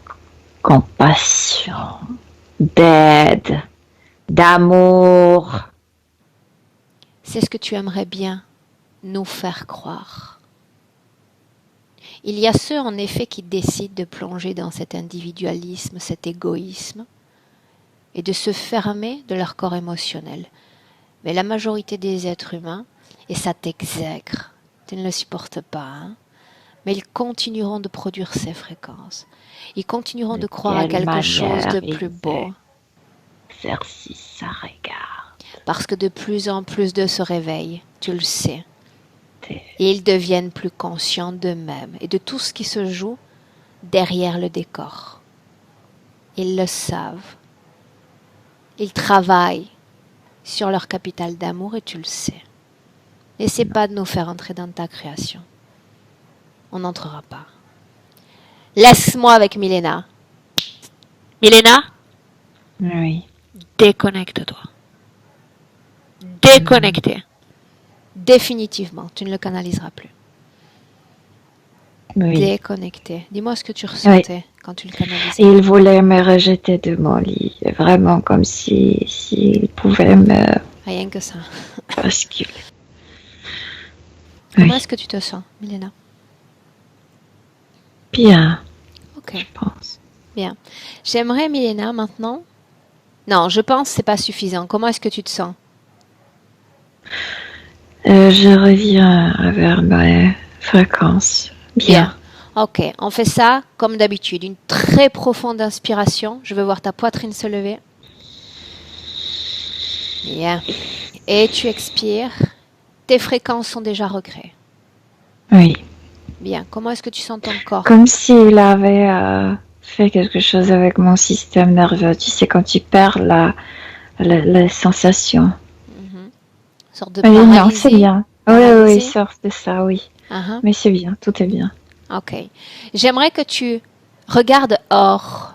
compassion, d'aide, d'amour. C'est ce que tu aimerais bien nous faire croire. Il y a ceux en effet qui décident de plonger dans cet individualisme, cet égoïsme, et de se fermer de leur corps émotionnel. Mais la majorité des êtres humains, et ça t'exècre, tu ne le supportes pas, hein, mais ils continueront de produire ces fréquences. Ils continueront de croire à quelque chose de plus beau. Exercice à regard. Parce que de plus en plus de se réveillent, tu le sais. Et ils deviennent plus conscients d'eux-mêmes et de tout ce qui se joue derrière le décor. Ils le savent. Ils travaillent sur leur capital d'amour et tu le sais. N'essaie pas de nous faire entrer dans ta création. On n'entrera pas. Laisse-moi avec Milena. Milena, Oui. déconnecte-toi. Déconnecté. Définitivement, tu ne le canaliseras plus. Oui. Déconnecté. Dis-moi ce que tu ressentais quand tu le canalisais. Il voulait me rejeter de mon lit, vraiment comme s'il pouvait me Rien que ça. basculer. Comment est-ce que tu te sens, Milena? Bien, Ok, je pense. bien. J'aimerais, Milena, maintenant... Non, je pense que c'est pas suffisant. Comment est-ce que tu te sens? Je reviens vers mes fréquences. Bien. Ok, on fait ça comme d'habitude. Une très profonde inspiration. Je veux voir ta poitrine se lever. Bien. Et tu expires. Tes fréquences sont déjà recréées. Oui. Bien. Comment est-ce que tu sens ton corps? Comme s'il avait fait quelque chose avec mon système nerveux. Tu sais, quand tu perds la sensation. Sorte de Oui, non, paralysie. c'est bien. Paralysie. Oui, sort de ça, oui. Uh-huh. Mais c'est bien, tout est bien. Ok. J'aimerais que tu regardes Or.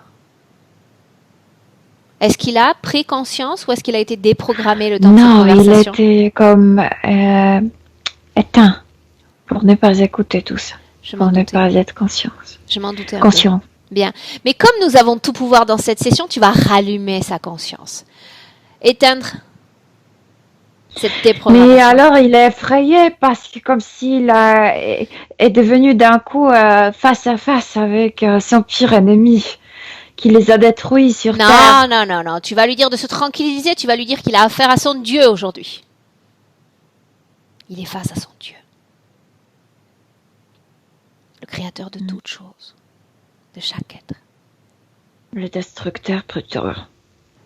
Est-ce qu'il a pris conscience ou est-ce qu'il a été déprogrammé le temps de cette Non, il conversation? était comme éteint pour ne pas écouter tout ça. Je m'en Pour ne doutais. pas être conscient. Je m'en doutais un peu. Conscient. Bien. Mais comme nous avons tout pouvoir dans cette session, tu vas rallumer sa conscience. Éteindre cette déprogrammation. Mais alors, il est effrayé parce que comme s'il est devenu d'un coup face à face avec son pire ennemi, qui les a détruits sur Terre. Non. Tu vas lui dire de se tranquilliser, tu vas lui dire qu'il a affaire à son Dieu aujourd'hui. Il est face à son Dieu. Le créateur de toutes choses, de chaque être. Le destructeur plutôt.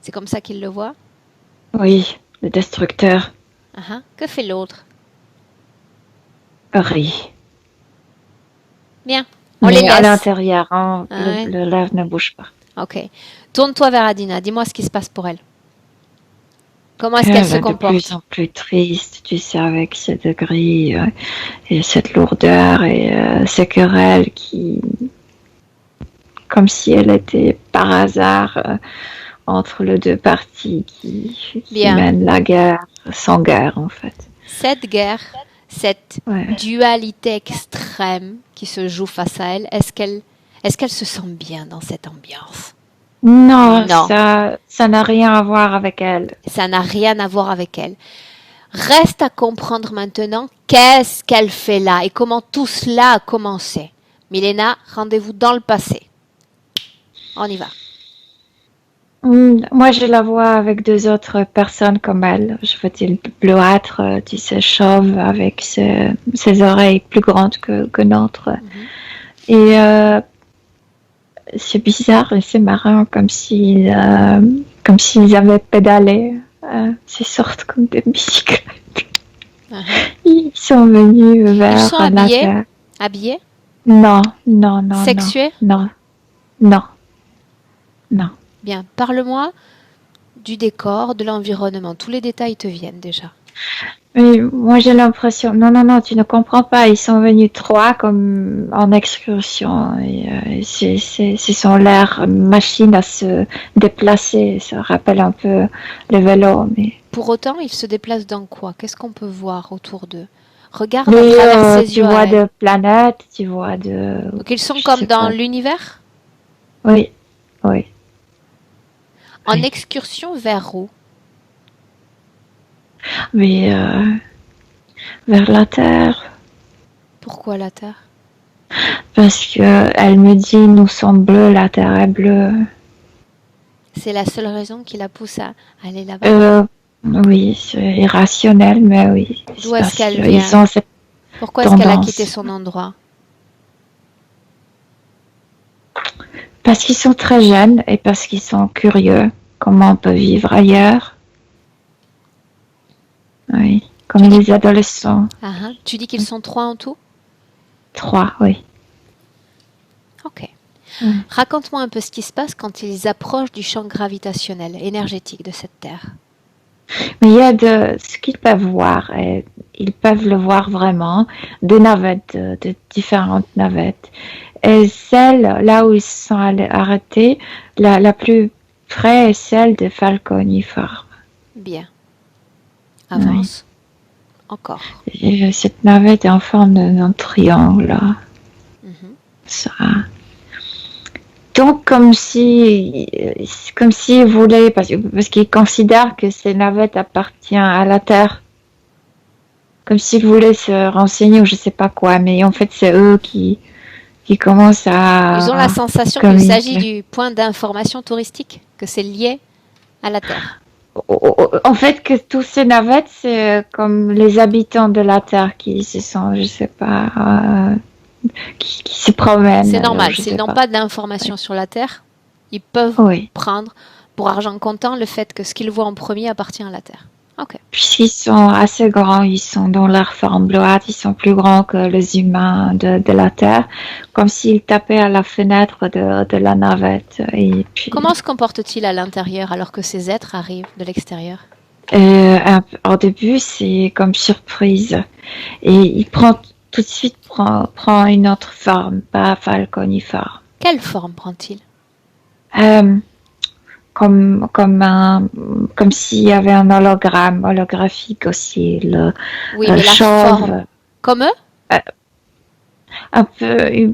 C'est comme ça qu'il le voit? Oui, le destructeur. Uh-huh. Que fait l'autre? Rit. Bien. On les Mais laisse. à l'intérieur, hein, Ah ouais. le lèvre ne bouge pas. Ok. Tourne-toi vers Adina. Dis-moi ce qui se passe pour elle. Comment est-ce qu'elle se De comporte? plus en plus triste, tu sais, avec ce degré et cette lourdeur et ces querelles qui, comme si elle était par hasard entre les deux parties qui Bien. mènent la guerre, sans guerre en fait. Cette guerre, cette dualité extrême qui se joue face à elle, est-ce qu'elle se sent bien dans cette ambiance? Non, Non. ça n'a rien à voir avec elle. Ça n'a rien à voir avec elle. Reste à comprendre maintenant qu'est-ce qu'elle fait là et comment tout cela a commencé. Milena, rendez-vous dans le passé. On y va. Moi, je la vois avec deux autres personnes comme elle. Je veux dire bleuâtre, tu sais, chauve, avec ses oreilles plus grandes que notre. Et c'est bizarre et c'est marrant, comme s'ils avaient pédalé. Ces sortes comme des bicyclettes. Ils sont venus vers Ils sont la habillés? terre. Habillés? Non. Sexués? Non. Bien, parle-moi du décor, de l'environnement. Tous les détails te viennent déjà. Mais moi j'ai l'impression, non, tu ne comprends pas, ils sont venus trois comme en excursion et ce sont l'air machine à se déplacer, ça rappelle un peu le vélo. Mais Pour autant, ils se déplacent dans quoi? Qu'est-ce qu'on peut voir autour d'eux? Regarde à travers ses tu yeux. vois de planètes, tu vois de... Donc ils sont je comme sais dans pas. l'univers? Oui. En Oui. excursion vers où? Mais vers la terre. Pourquoi la Terre? Parce que elle me dit, nous sommes bleus, la terre est bleue. C'est la seule raison qui la pousse à aller là-bas. Oui, c'est irrationnel, mais oui. D'où est-ce qu'elle Ils vient? ont cette Pourquoi est-ce qu'elle a tendance. quitté son endroit? Parce qu'ils sont très jeunes et parce qu'ils sont curieux. Comment on peut vivre ailleurs? Oui, comme les adolescents. Ah, ah. Tu dis qu'ils sont 3 en tout? 3, oui. Ok. Mm. Raconte-moi un peu ce qui se passe quand ils approchent du champ gravitationnel, énergétique de cette Terre. Mais il y a ce qu'ils peuvent voir, et ils peuvent le voir vraiment, des navettes, de différentes navettes. Et celle, là où ils se sont arrêtés, la plus près est celle de Falconifort. Bien. Avance. Encore. Et cette navette est en forme d'un triangle. Mhm. Ça. Donc, comme s'ils voulaient, parce qu'ils considèrent que ces navettes appartiennent à la Terre, comme s'ils voulaient se renseigner ou je sais pas quoi, mais en fait, c'est eux qui commencent à... Ils ont la sensation qu'il s'agit du point d'information touristique, que c'est lié à la Terre. En fait, que tous ces navettes, c'est comme les habitants de la Terre qui se sont, je sais pas, qui se promènent. C'est normal, s'ils n'ont pas d'informations sur la Terre, ils peuvent prendre pour argent comptant le fait que ce qu'ils voient en premier appartient à la Terre. Ok. Puisqu'ils sont assez grands, ils sont dans leur forme bleuâtre, ils sont plus grands que les humains de la Terre, comme s'ils tapaient à la fenêtre de la navette. Et puis, comment se comportent-ils à l'intérieur alors que ces êtres arrivent de l'extérieur? Au début, c'est comme surprise. Et il prend tout de suite prend une autre forme, pas falconifort. Quelle forme prend-il? Comme s'il y avait un hologramme, holographique aussi. Oui, mais la forme. Comme eux? Un peu,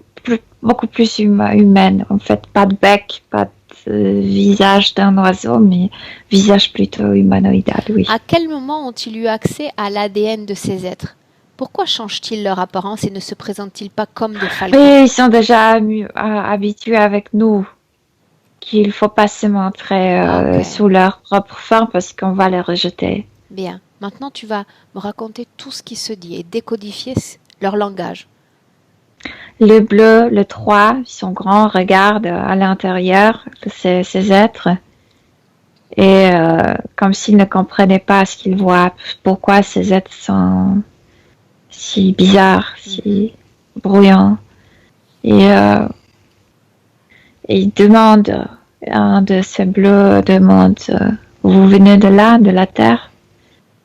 beaucoup plus humaine. En fait, pas de bec, pas de visage d'un oiseau, mais visage plutôt humanoïdal, oui. À quel moment ont-ils eu accès à l'ADN de ces êtres? Pourquoi changent-ils leur apparence et ne se présentent-ils pas comme des falcons? Mais ils sont déjà habitués avec nous. Qu'il ne faut pas se montrer sous leur propre forme parce qu'on va les rejeter. Bien. Maintenant, tu vas me raconter tout ce qui se dit et décodifier leur langage. Le bleu, le 3, ils sont grands, regardent à l'intérieur de ces êtres. Et comme s'ils ne comprenaient pas ce qu'ils voient, pourquoi ces êtres sont si bizarres, si bruyants. Et ils demandent, un de ces bleus demande, vous venez de là, de la Terre?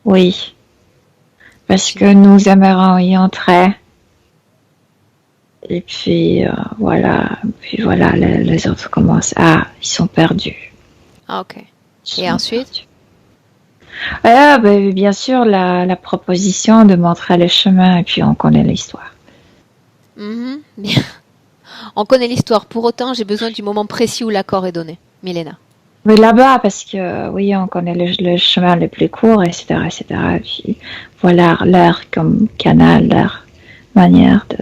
Oui. Parce que nous aimerions y entrer. Et puis, voilà. Puis voilà, les autres commencent. Ah, ils sont perdus. Ah, ok. Et ensuite? Bien sûr, la proposition de montrer le chemin, et puis on connaît l'histoire. Bien. On connaît l'histoire. Pour autant, j'ai besoin du moment précis où l'accord est donné. Milena. Mais là-bas, parce que, oui, on connaît le chemin le plus court, etc., etc. Et puis, voilà leur comme canal, leur manière de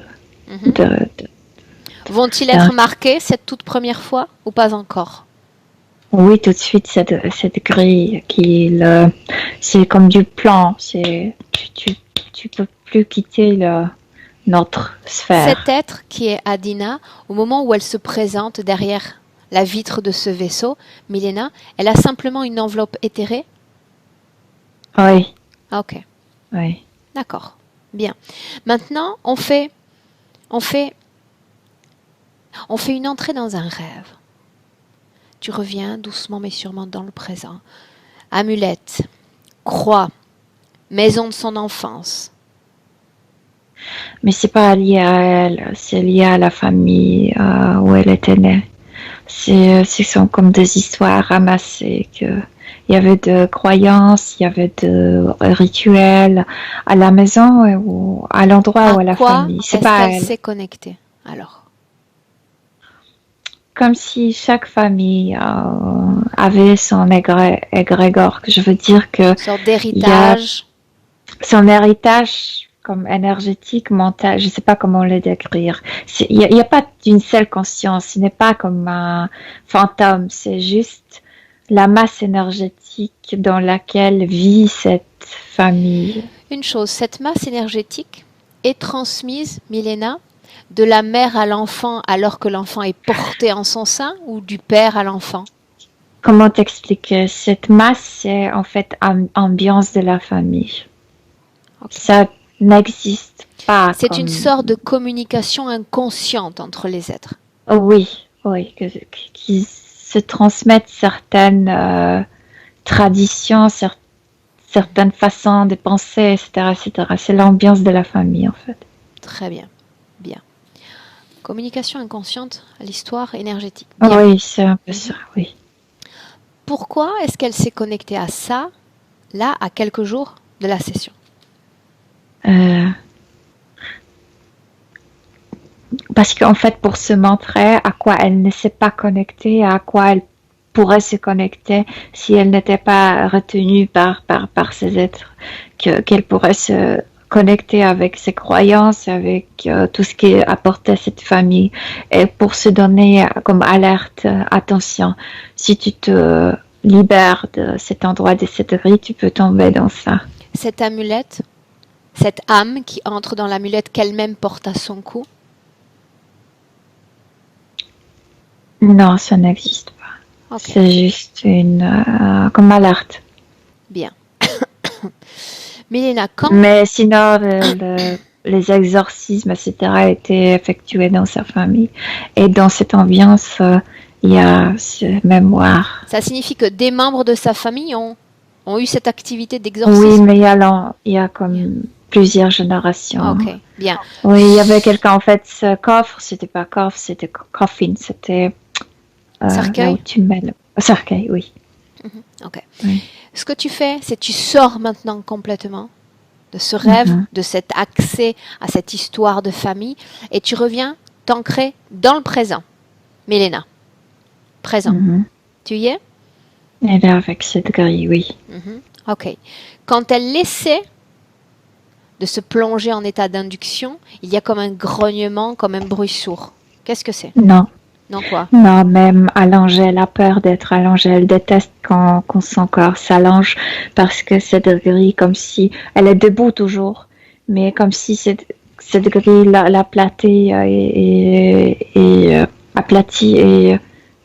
Vont-ils être marqués cette toute première fois ou pas encore? Oui, tout de suite, cette grille c'est comme du plan. Tu peux plus quitter notre sphère. Cet être qui est Adina, au moment où elle se présente derrière la vitre de ce vaisseau, Milena, elle a simplement une enveloppe éthérée? Oui. Ok. Oui. D'accord. Bien. Maintenant, on fait une entrée dans un rêve. Tu reviens doucement mais sûrement dans le présent. Amulette, croix, maison de son enfance. Mais c'est pas lié à elle, c'est lié à la famille où elle était née. Ce sont comme des histoires ramassées. Il y avait de croyances, il y avait de rituels à la maison ou à l'endroit où la famille. C'est pas elle. S'est connectée alors? Comme si chaque famille avait son égrégore, que je veux dire que... Une sorte d'héritage. Son héritage, comme énergétique, mentale, je ne sais pas comment le décrire. Il n'y a pas d'une seule conscience, ce n'est pas comme un fantôme, c'est juste la masse énergétique dans laquelle vit cette famille. Une chose, cette masse énergétique est transmise, Milena, de la mère à l'enfant alors que l'enfant est porté en son sein ou du père à l'enfant? Comment t'expliquer? Cette masse, c'est en fait ambiance de la famille. Okay. Ça n'existe pas. C'est une sorte de communication inconsciente entre les êtres. Oui, qui se transmettent certaines traditions, certaines façons de penser, etc., etc. C'est l'ambiance de la famille, en fait. Très bien, bien. Communication inconsciente à l'histoire énergétique. Bien. Oui, c'est un peu ça, oui. Pourquoi est-ce qu'elle s'est connectée à ça, là, à quelques jours de la session? Parce qu'en fait, pour se montrer à quoi elle ne s'est pas connectée, à quoi elle pourrait se connecter si elle n'était pas retenue par ces êtres, qu'elle pourrait se connecter avec ses croyances, avec tout ce qui apportait cette famille, et pour se donner comme alerte, attention, si tu te libères de cet endroit, de cette grille, tu peux tomber dans ça. Cette amulette, cette âme qui entre dans l'amulette qu'elle-même porte à son cou? Non, ça n'existe pas. Okay. C'est juste une comme alerte. Bien. Milena, quand... Mais sinon, les exorcismes, etc., étaient effectués dans sa famille. Et dans cette ambiance, il y a ce mémoire. Ça signifie que des membres de sa famille ont eu cette activité d'exorcisme? Oui, mais il y a comme plusieurs générations. Ok, bien. Oui, il y avait quelqu'un, en fait, ce coffre, c'était pas coffre, c'était coffin, c'était... cercueil? Là où tu mets le... cercueil, oui. Ok. Oui. Ce que tu fais, c'est tu sors maintenant complètement de ce rêve, de cet accès à cette histoire de famille, et tu reviens t'ancrer dans le présent. Milena, présent. Tu y es? Elle est avec cette grille, oui. Ok. Quand elle essaie de se plonger en état d'induction, il y a comme un grognement, comme un bruit sourd. Qu'est-ce que c'est? Non. Non quoi? Non, même allongée, elle a peur d'être allongée. Elle déteste quand son corps s'allonge parce que cette grille, comme si... Elle est debout toujours, mais comme si cette grille l'aplatie et aplatie et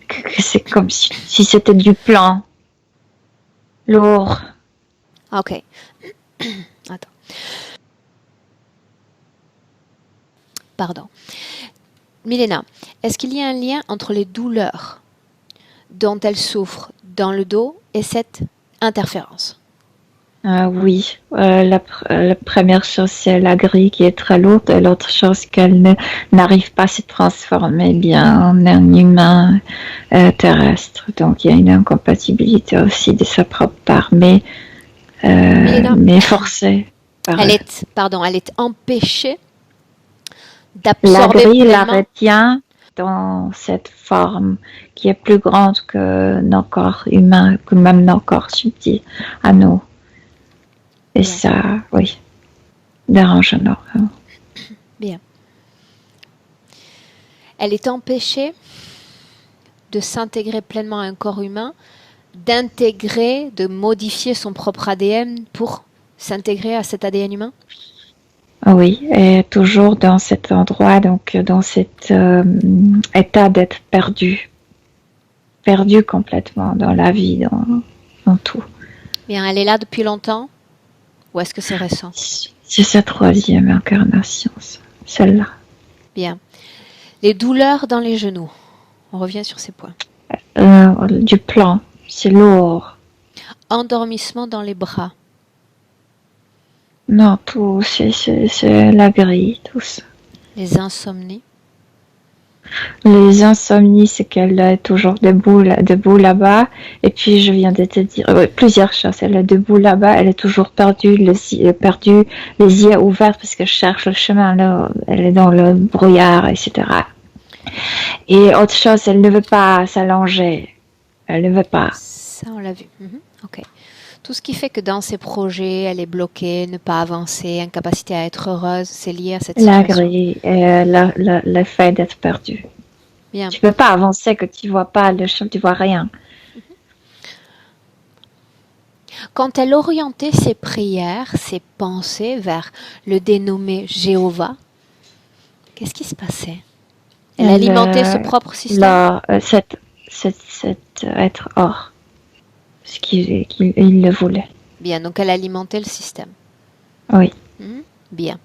que c'est comme si c'était du plomb lourd. Ok. Attends. Pardon. Milena, est-ce qu'il y a un lien entre les douleurs dont elle souffre dans le dos et cette interférence? Oui, la première chose c'est la grille qui est très lourde et l'autre chose qu'elle n'arrive pas à se transformer bien en un humain terrestre. Donc il y a une incompatibilité aussi de sa propre part, mais forcée. Elle est empêchée d'absorber la grille pleinement. La retient dans cette forme qui est plus grande que nos corps humains, que même nos corps subtils à nous. Et bien. Ça, oui, dérange énormément. Bien. Elle est empêchée de s'intégrer pleinement à un corps humain, d'intégrer, de modifier son propre ADN pour s'intégrer à cet ADN humain? Oui, et toujours dans cet endroit, donc dans cet état d'être perdu complètement dans la vie, dans tout. Bien, elle est là depuis longtemps? Ou est-ce que c'est récent? C'est sa troisième incarnation, celle-là. Bien. Les douleurs dans les genoux. On revient sur ces points. Du plan, c'est lourd. Endormissement dans les bras. Non, tout, c'est la grille, tout ça. Les insomnies. Les insomnies, c'est qu'elle est toujours debout là-bas. Et puis, je viens de te dire plusieurs choses. Elle est debout là-bas, elle est toujours perdue, les yeux ouverts parce qu'elle cherche le chemin. Là, elle est dans le brouillard, etc. Et autre chose, elle ne veut pas s'allonger. Elle ne veut pas. Ça, on l'a vu. Ok. Tout ce qui fait que dans ses projets, elle est bloquée, ne pas avancer, incapacité à être heureuse, c'est lié à cette La situation. grille et le fait d'être perdu. Bien. Tu peux pas avancer que tu vois pas le chemin, tu vois rien. Quand elle orientait ses prières, ses pensées vers le dénommé Jéhovah, qu'est-ce qui se passait? Elle alimentait ce propre système. Là, cet être hors, ce qu'il il le voulait. Bien, donc elle alimentait le système. Oui. Bien.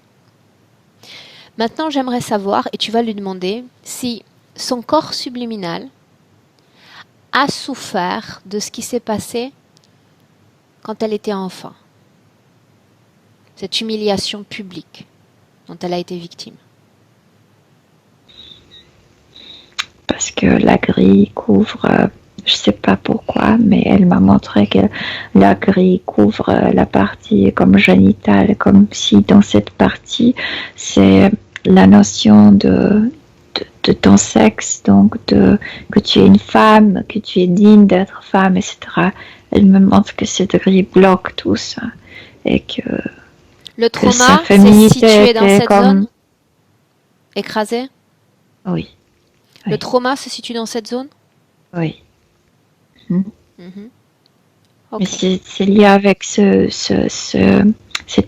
Maintenant, j'aimerais savoir, et tu vas lui demander, si son corps subliminal a souffert de ce qui s'est passé quand elle était enfant. Cette humiliation publique dont elle a été victime. Parce que la grille couvre, je sais pas pourquoi, mais elle m'a montré que la grille couvre la partie comme génitale, comme si dans cette partie, c'est la notion de ton sexe, donc que tu es une femme, que tu es digne d'être femme, etc. Elle me montre que cette grille bloque tout ça. Et que le trauma, sa c'est féminité situé dans était cette comme... zone? Écrasé? Oui. Le trauma se situe dans cette zone? Oui. Ok. Mais c'est lié avec cette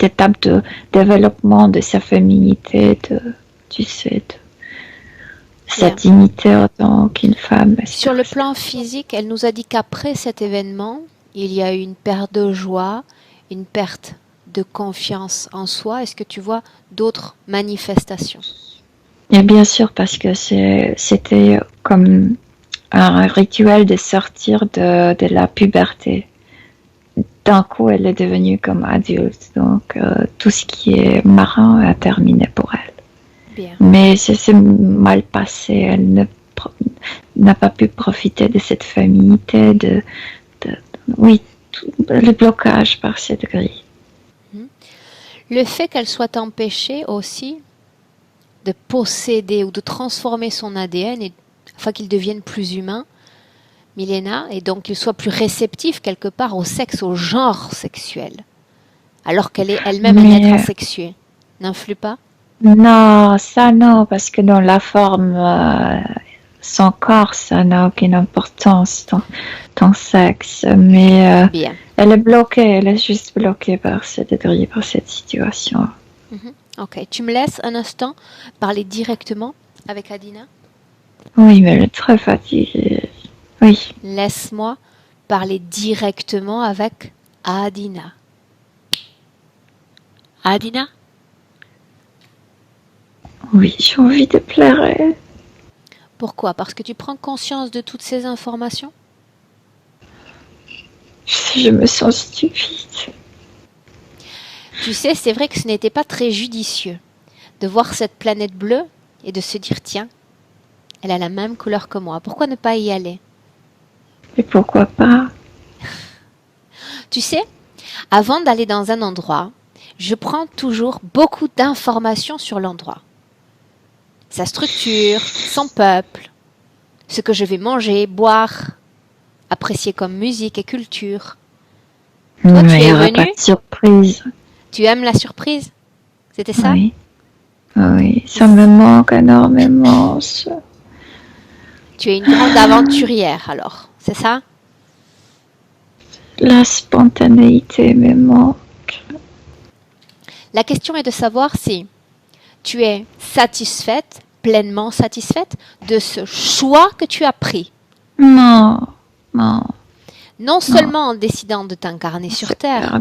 étape de développement de sa féminité, tu sais, de sa Bien. dignité en tant qu'une femme. etc. Sur le plan physique, elle nous a dit qu'après cet événement, il y a eu une perte de joie, une perte de confiance en soi. Est-ce que tu vois d'autres manifestations? Et bien sûr, parce que c'était comme un rituel de sortir de la puberté. D'un coup, elle est devenue comme adulte, donc tout ce qui est marin a terminé pour elle. Bien. Mais c'est mal passé, elle n'a pas pu profiter de cette féminité, oui, le blocage par cette grille. Le fait qu'elle soit empêchée aussi de posséder ou de transformer son ADN afin qu'il devienne plus humain, Milena, et donc qu'il soit plus réceptif quelque part au sexe, au genre sexuel, alors qu'elle est elle-même un être asexué, n'influe pas? Non, ça non, parce que dans la forme, son corps, ça n'a aucune importance, ton sexe. Mais Bien. elle est bloquée, elle est juste bloquée par cette grille, par cette situation. Ok, tu me laisses un instant parler directement avec Adina? Oui, mais elle est très fatiguée. Oui. Laisse-moi parler directement avec Adina. Adina? Oui, j'ai envie de pleurer. Pourquoi? Parce que tu prends conscience de toutes ces informations? Je me sens stupide. Tu sais, c'est vrai que ce n'était pas très judicieux de voir cette planète bleue et de se dire, tiens, elle a la même couleur que moi. Pourquoi ne pas y aller? Et pourquoi pas? Tu sais, avant d'aller dans un endroit, je prends toujours beaucoup d'informations sur l'endroit. Sa structure, son peuple, ce que je vais manger, boire, apprécier comme musique et culture. Toi, tu es venu? Pas de surprise. Tu aimes la surprise? C'était ça? Oui. Oui, ça me manque énormément. Ça. Tu es une grande aventurière alors, c'est ça? La spontanéité me manque. La question est de savoir si tu es satisfaite, pleinement satisfaite de ce choix que tu as pris. Non. Non seulement en décidant de t'incarner sur Terre,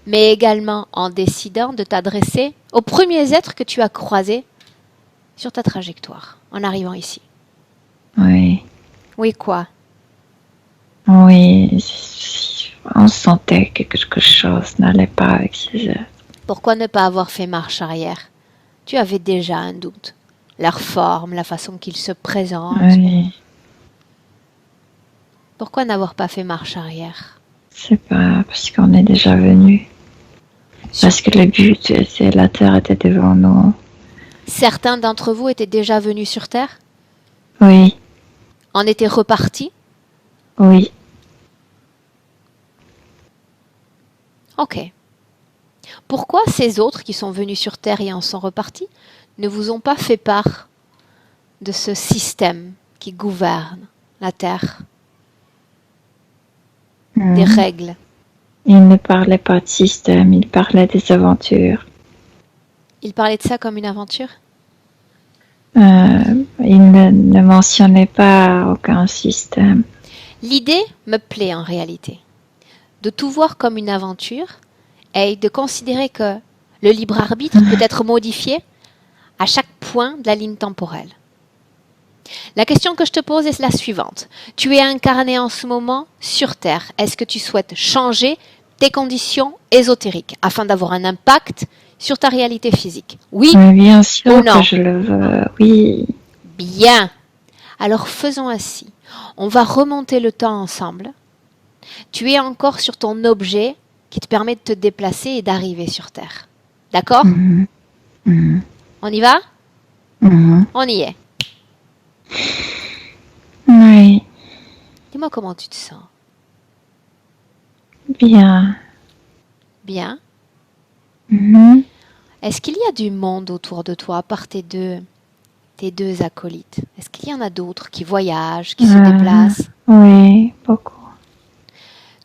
mais également en décidant de t'adresser aux premiers êtres que tu as croisés sur ta trajectoire, en arrivant ici. Oui. Oui, quoi? Oui, on sentait que quelque chose n'allait pas avec ces êtres. Pourquoi ne pas avoir fait marche arrière? Tu avais déjà un doute. Leur forme, la façon qu'ils se présentent. Oui. Pourquoi n'avoir pas fait marche arrière? C'est pas parce qu'on est déjà venu. Parce que le but, c'est la Terre était devant nous. Certains d'entre vous étaient déjà venus sur Terre? Oui. En étaient repartis? Oui. Ok. Pourquoi ces autres qui sont venus sur Terre et en sont repartis ne vous ont pas fait part de ce système qui gouverne la Terre, des règles? Il ne parlait pas de système, il parlait des aventures. Il parlait de ça comme une aventure? Il ne mentionnait pas aucun système. L'idée me plaît en réalité, de tout voir comme une aventure et de considérer que le libre arbitre peut être modifié à chaque point de la ligne temporelle. La question que je te pose est la suivante. Tu es incarné en ce moment sur Terre. Est-ce que tu souhaites changer tes conditions ésotériques afin d'avoir un impact sur ta réalité physique? Oui. Mais bien sûr ou non? que je le veux, oui. Bien. Alors faisons ainsi. On va remonter le temps ensemble. Tu es encore sur ton objet qui te permet de te déplacer et d'arriver sur Terre. D'accord? On y va? On y est. Oui, Dis-moi comment tu te sens. bien. Bien. Mhm. Est-ce qu'il y a du monde autour de toi, à part tes deux acolytes? Est-ce qu'il y en a d'autres qui voyagent, qui se déplacent? Oui, beaucoup.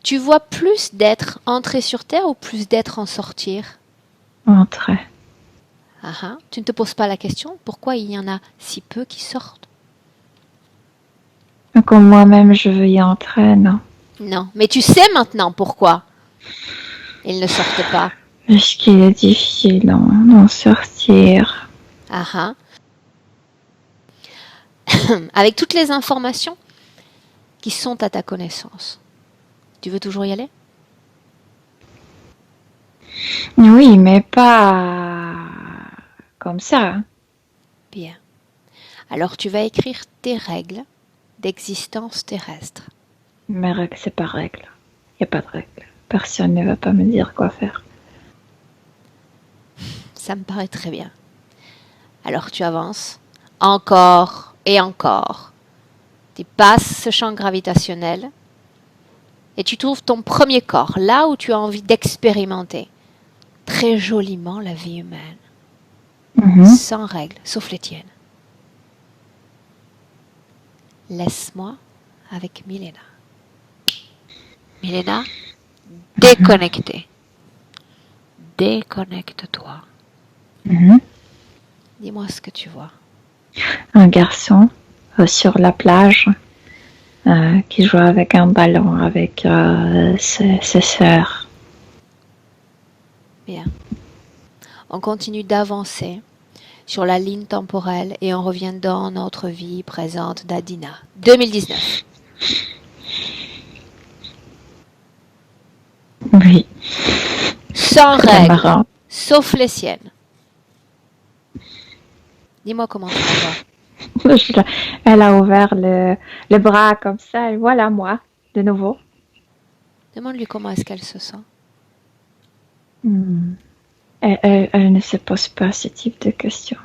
Tu vois plus d'êtres entrés sur Terre ou plus d'êtres en sortir? Entrer. Tu ne te poses pas la question pourquoi il y en a si peu qui sortent? Comme moi-même je veux y entrer, non. Non, mais tu sais maintenant pourquoi ils ne sortent pas. Parce qu'il est difficile d'en sortir. Avec toutes les informations qui sont à ta connaissance, tu veux toujours y aller? Oui, mais pas comme ça. Bien. Alors tu vas écrire tes règles d'existence terrestre. Mes règles, c'est pas règles. Il n'y a pas de règles. Personne ne va pas me dire quoi faire. Ça me paraît très bien. Alors tu avances encore et encore. Tu passes ce champ gravitationnel et tu trouves ton premier corps, là où tu as envie d'expérimenter très joliment la vie humaine, sans règles, sauf les tiennes. Laisse-moi avec Milena. Milena, déconnectez. Déconnecte-toi. Dis-moi ce que tu vois. Un garçon sur la plage qui joue avec un ballon avec ses sœurs. Bien. On continue d'avancer sur la ligne temporelle et on revient dans notre vie présente d'Adina. 2019. Oui. Sans Très règles, marrant. sauf les siennes. Dis-moi comment tu la vois. Elle a ouvert le bras comme ça et voilà moi, de nouveau. Demande-lui comment est-ce qu'elle se sent. Elle ne se pose pas ce type de questions.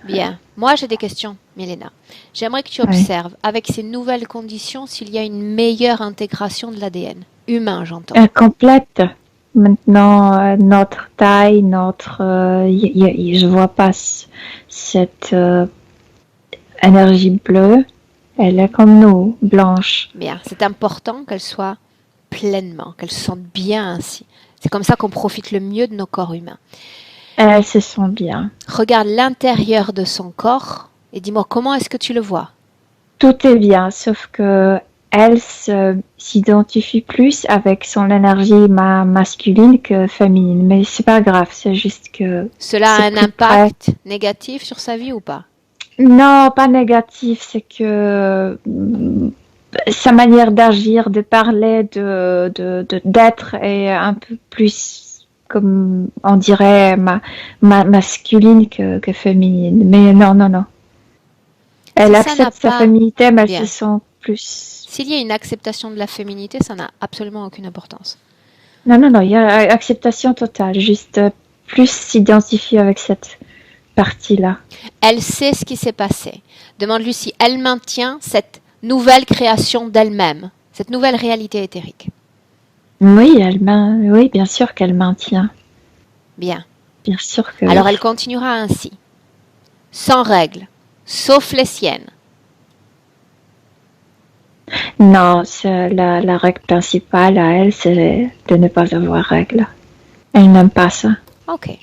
Bien. Moi, j'ai des questions, Milena. J'aimerais que tu observes, avec ces nouvelles conditions, s'il y a une meilleure intégration de l'ADN. Humain, j'entends. Complète. Maintenant, notre taille, je vois pas cette énergie bleue. Elle est comme nous, blanche. Bien. C'est important qu'elle soit pleinement, qu'elle se sente bien ainsi. C'est comme ça qu'on profite le mieux de nos corps humains. Elle se sent bien. Regarde l'intérieur de son corps et dis-moi comment est-ce que tu le vois. Tout est bien, sauf que elle s'identifie plus avec son énergie masculine que féminine. Mais c'est pas grave, c'est juste que... Cela a un impact négatif sur sa vie ou pas? Non, pas négatif, c'est que sa manière d'agir, de parler, d'être est un peu plus, comme on dirait, masculine que féminine. Mais non. Elle accepte sa féminité, mais elle se sent plus... S'il y a une acceptation de la féminité, ça n'a absolument aucune importance. Non, il y a acceptation totale, juste plus s'identifier avec cette partie-là. Elle sait ce qui s'est passé. Demande-lui si elle maintient cette nouvelle création d'elle-même, cette nouvelle réalité éthérique. Oui, oui, bien sûr qu'elle maintient. Bien. Bien sûr que Alors oui. elle continuera ainsi, sans règles, sauf les siennes. Non, la règle principale à elle, c'est de ne pas avoir règle. Elle n'aime pas ça. Ok.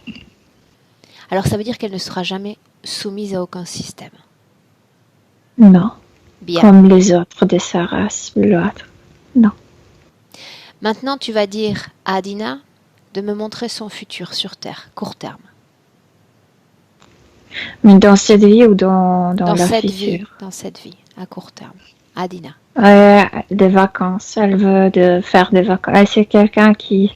Alors ça veut dire qu'elle ne sera jamais soumise à aucun système. Non. Bien. Comme les autres de sa race, l'autre. Non. Maintenant, tu vas dire à Adina de me montrer son futur sur Terre, court terme. Mais dans cette vie ou dans la cette future? vie, dans cette vie, à court terme. Adina. Des vacances. Elle veut faire des vacances. C'est quelqu'un qui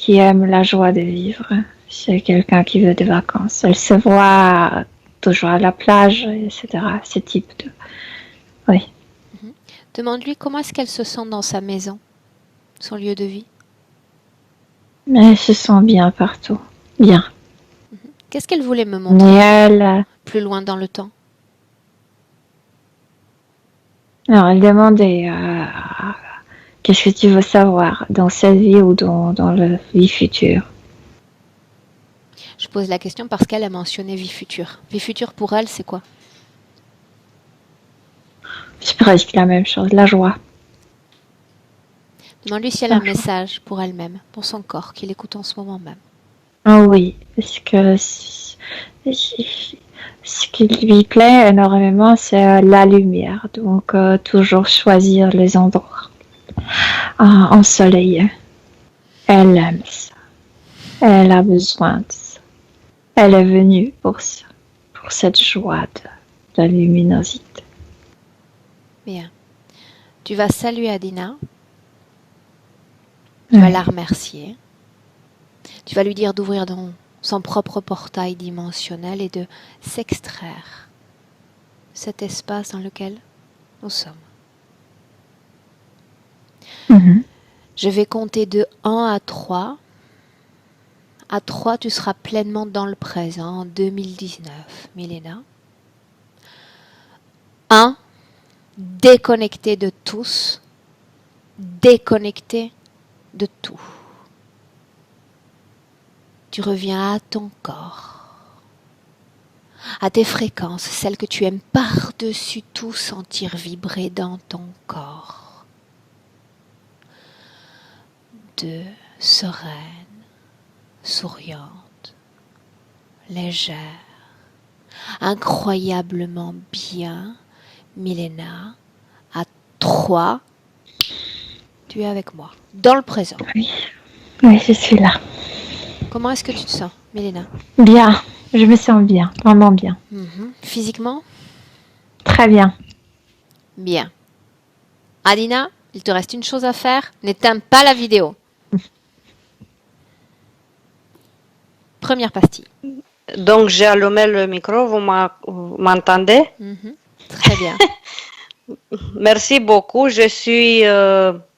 aime la joie de vivre. C'est quelqu'un qui veut des vacances. Elle se voit toujours à la plage, etc. Ce type de... Oui. Demande-lui comment est-ce qu'elle se sent dans sa maison, son lieu de vie. Mais elle se sent bien partout. Bien. Qu'est-ce qu'elle voulait me montrer Mais elle... plus loin dans le temps? Alors, elle demandait qu'est-ce que tu veux savoir dans cette vie ou dans la vie future? Je pose la question parce qu'elle a mentionné vie future. Vie future pour elle, c'est quoi? C'est presque la même chose, la joie. Demande-lui si elle a un message pour elle-même, pour son corps, qu'il écoute en ce moment même. Oh oui, parce que ce qui lui plaît énormément, c'est la lumière. Donc, toujours choisir les endroits ensoleillés. Elle aime ça. Elle a besoin de ça. Elle est venue pour ça, pour cette joie de la luminosité. Bien. Tu vas saluer Adina. Tu vas la remercier. Tu vas lui dire d'ouvrir dans son propre portail dimensionnel et de s'extraire de cet espace dans lequel nous sommes. Je vais compter de 1 à 3. À 3, tu seras pleinement dans le présent, en 2019, Milena. 1, déconnecté de tous, déconnecté de tout. Tu reviens à ton corps, à tes fréquences, celles que tu aimes par-dessus tout sentir vibrer dans ton corps. 2, sereine, souriante, légère, incroyablement bien, Milena. À 3, tu es avec moi, dans le présent. Oui, oui, je suis là. Comment est-ce que tu te sens, Milena? Bien, je me sens bien, vraiment bien. Physiquement? Très bien. Bien. Adina, il te reste une chose à faire, n'éteins pas la vidéo. Première pastille. Donc, j'ai allumé le micro, vous m'entendez? Très bien. Merci beaucoup. Je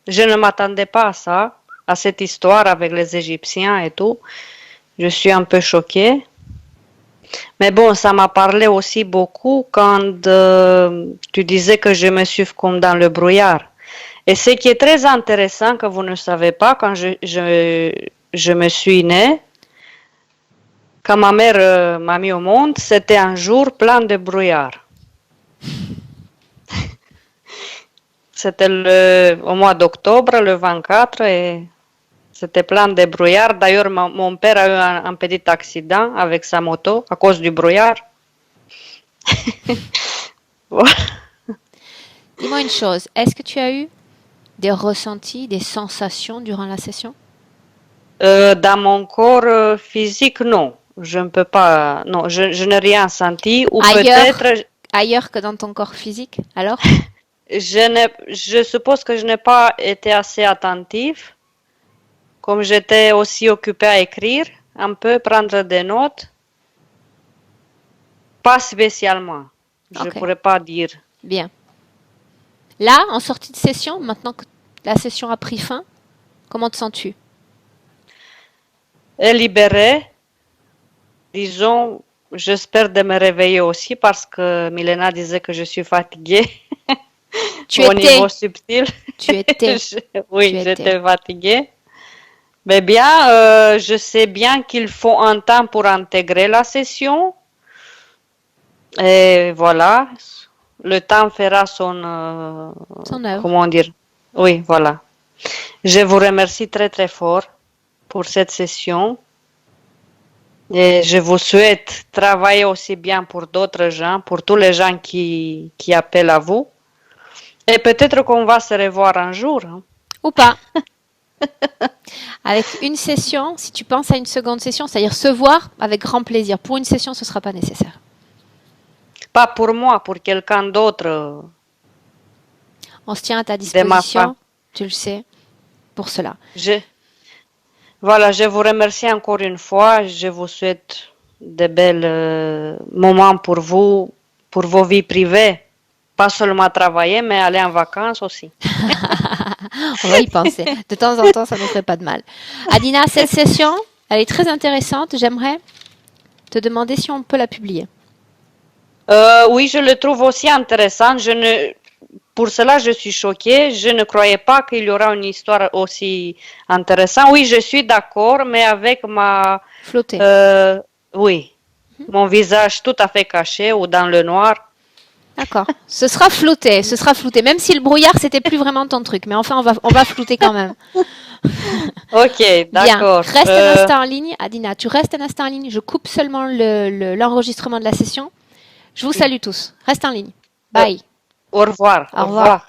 ne m'attendais pas à ça, à cette histoire avec les Égyptiens et tout. Je suis un peu choquée. Mais bon, ça m'a parlé aussi beaucoup quand tu disais que je me suis comme dans le brouillard. Et ce qui est très intéressant que vous ne savez pas, quand je me suis née, quand ma mère m'a mis au monde, c'était un jour plein de brouillard. C'était au mois d'octobre, le 24, et c'était plein de brouillard. D'ailleurs, mon père a eu un petit accident avec sa moto à cause du brouillard. Voilà. Dis-moi une chose, est-ce que tu as eu des ressentis, des sensations durant la session? Dans mon corps physique, non. Je ne peux pas. Non, je n'ai rien senti. Ou peut-être. Ailleurs que dans ton corps physique, alors? Je suppose que je n'ai pas été assez attentive. Comme j'étais aussi occupée à écrire, un peu prendre des notes. Pas spécialement. Je ne pourrais pas dire. Bien. Là, en sortie de session, maintenant que la session a pris fin, comment te sens-tu? Libérée. Disons, j'espère de me réveiller aussi parce que Milena disait que je suis fatiguée. Au niveau subtil. Tu étais. Oui, j'étais fatiguée. Mais bien, je sais bien qu'il faut un temps pour intégrer la session. Et voilà, le temps fera Son œuvre. comment dire? Oui, voilà. Je vous remercie très très fort pour cette session. Et je vous souhaite travailler aussi bien pour d'autres gens, pour tous les gens qui appellent à vous. Et peut-être qu'on va se revoir un jour. Hein. Ou pas. Avec une session, si tu penses à une seconde session, c'est-à-dire se voir avec grand plaisir. Pour une session, ce ne sera pas nécessaire. Pas pour moi, pour quelqu'un d'autre On se tient à ta de ma disposition, femme. tu le sais, pour cela. Voilà, je vous remercie encore une fois. Je vous souhaite de bels moments pour vous, pour vos vies privées. Pas seulement travailler, mais aller en vacances aussi. On va y penser. De temps en temps, ça ne nous ferait pas de mal. Adina, cette session, elle est très intéressante. J'aimerais te demander si on peut la publier. Oui, je le trouve aussi intéressant. Pour cela, je suis choquée. Je ne croyais pas qu'il y aura une histoire aussi intéressante. Oui, je suis d'accord, mais avec Flotter. oui, mon visage tout à fait caché ou dans le noir. D'accord. Ce sera flouté, ce sera flouté. Même si le brouillard, c'était plus vraiment ton truc. Mais enfin, on va flouter quand même. Ok, Bien. d'accord. Reste un instant en ligne. Adina, tu restes un instant en ligne. Je coupe seulement l'enregistrement de la session. Je vous salue tous. Reste en ligne. Bye. Au revoir. Au revoir.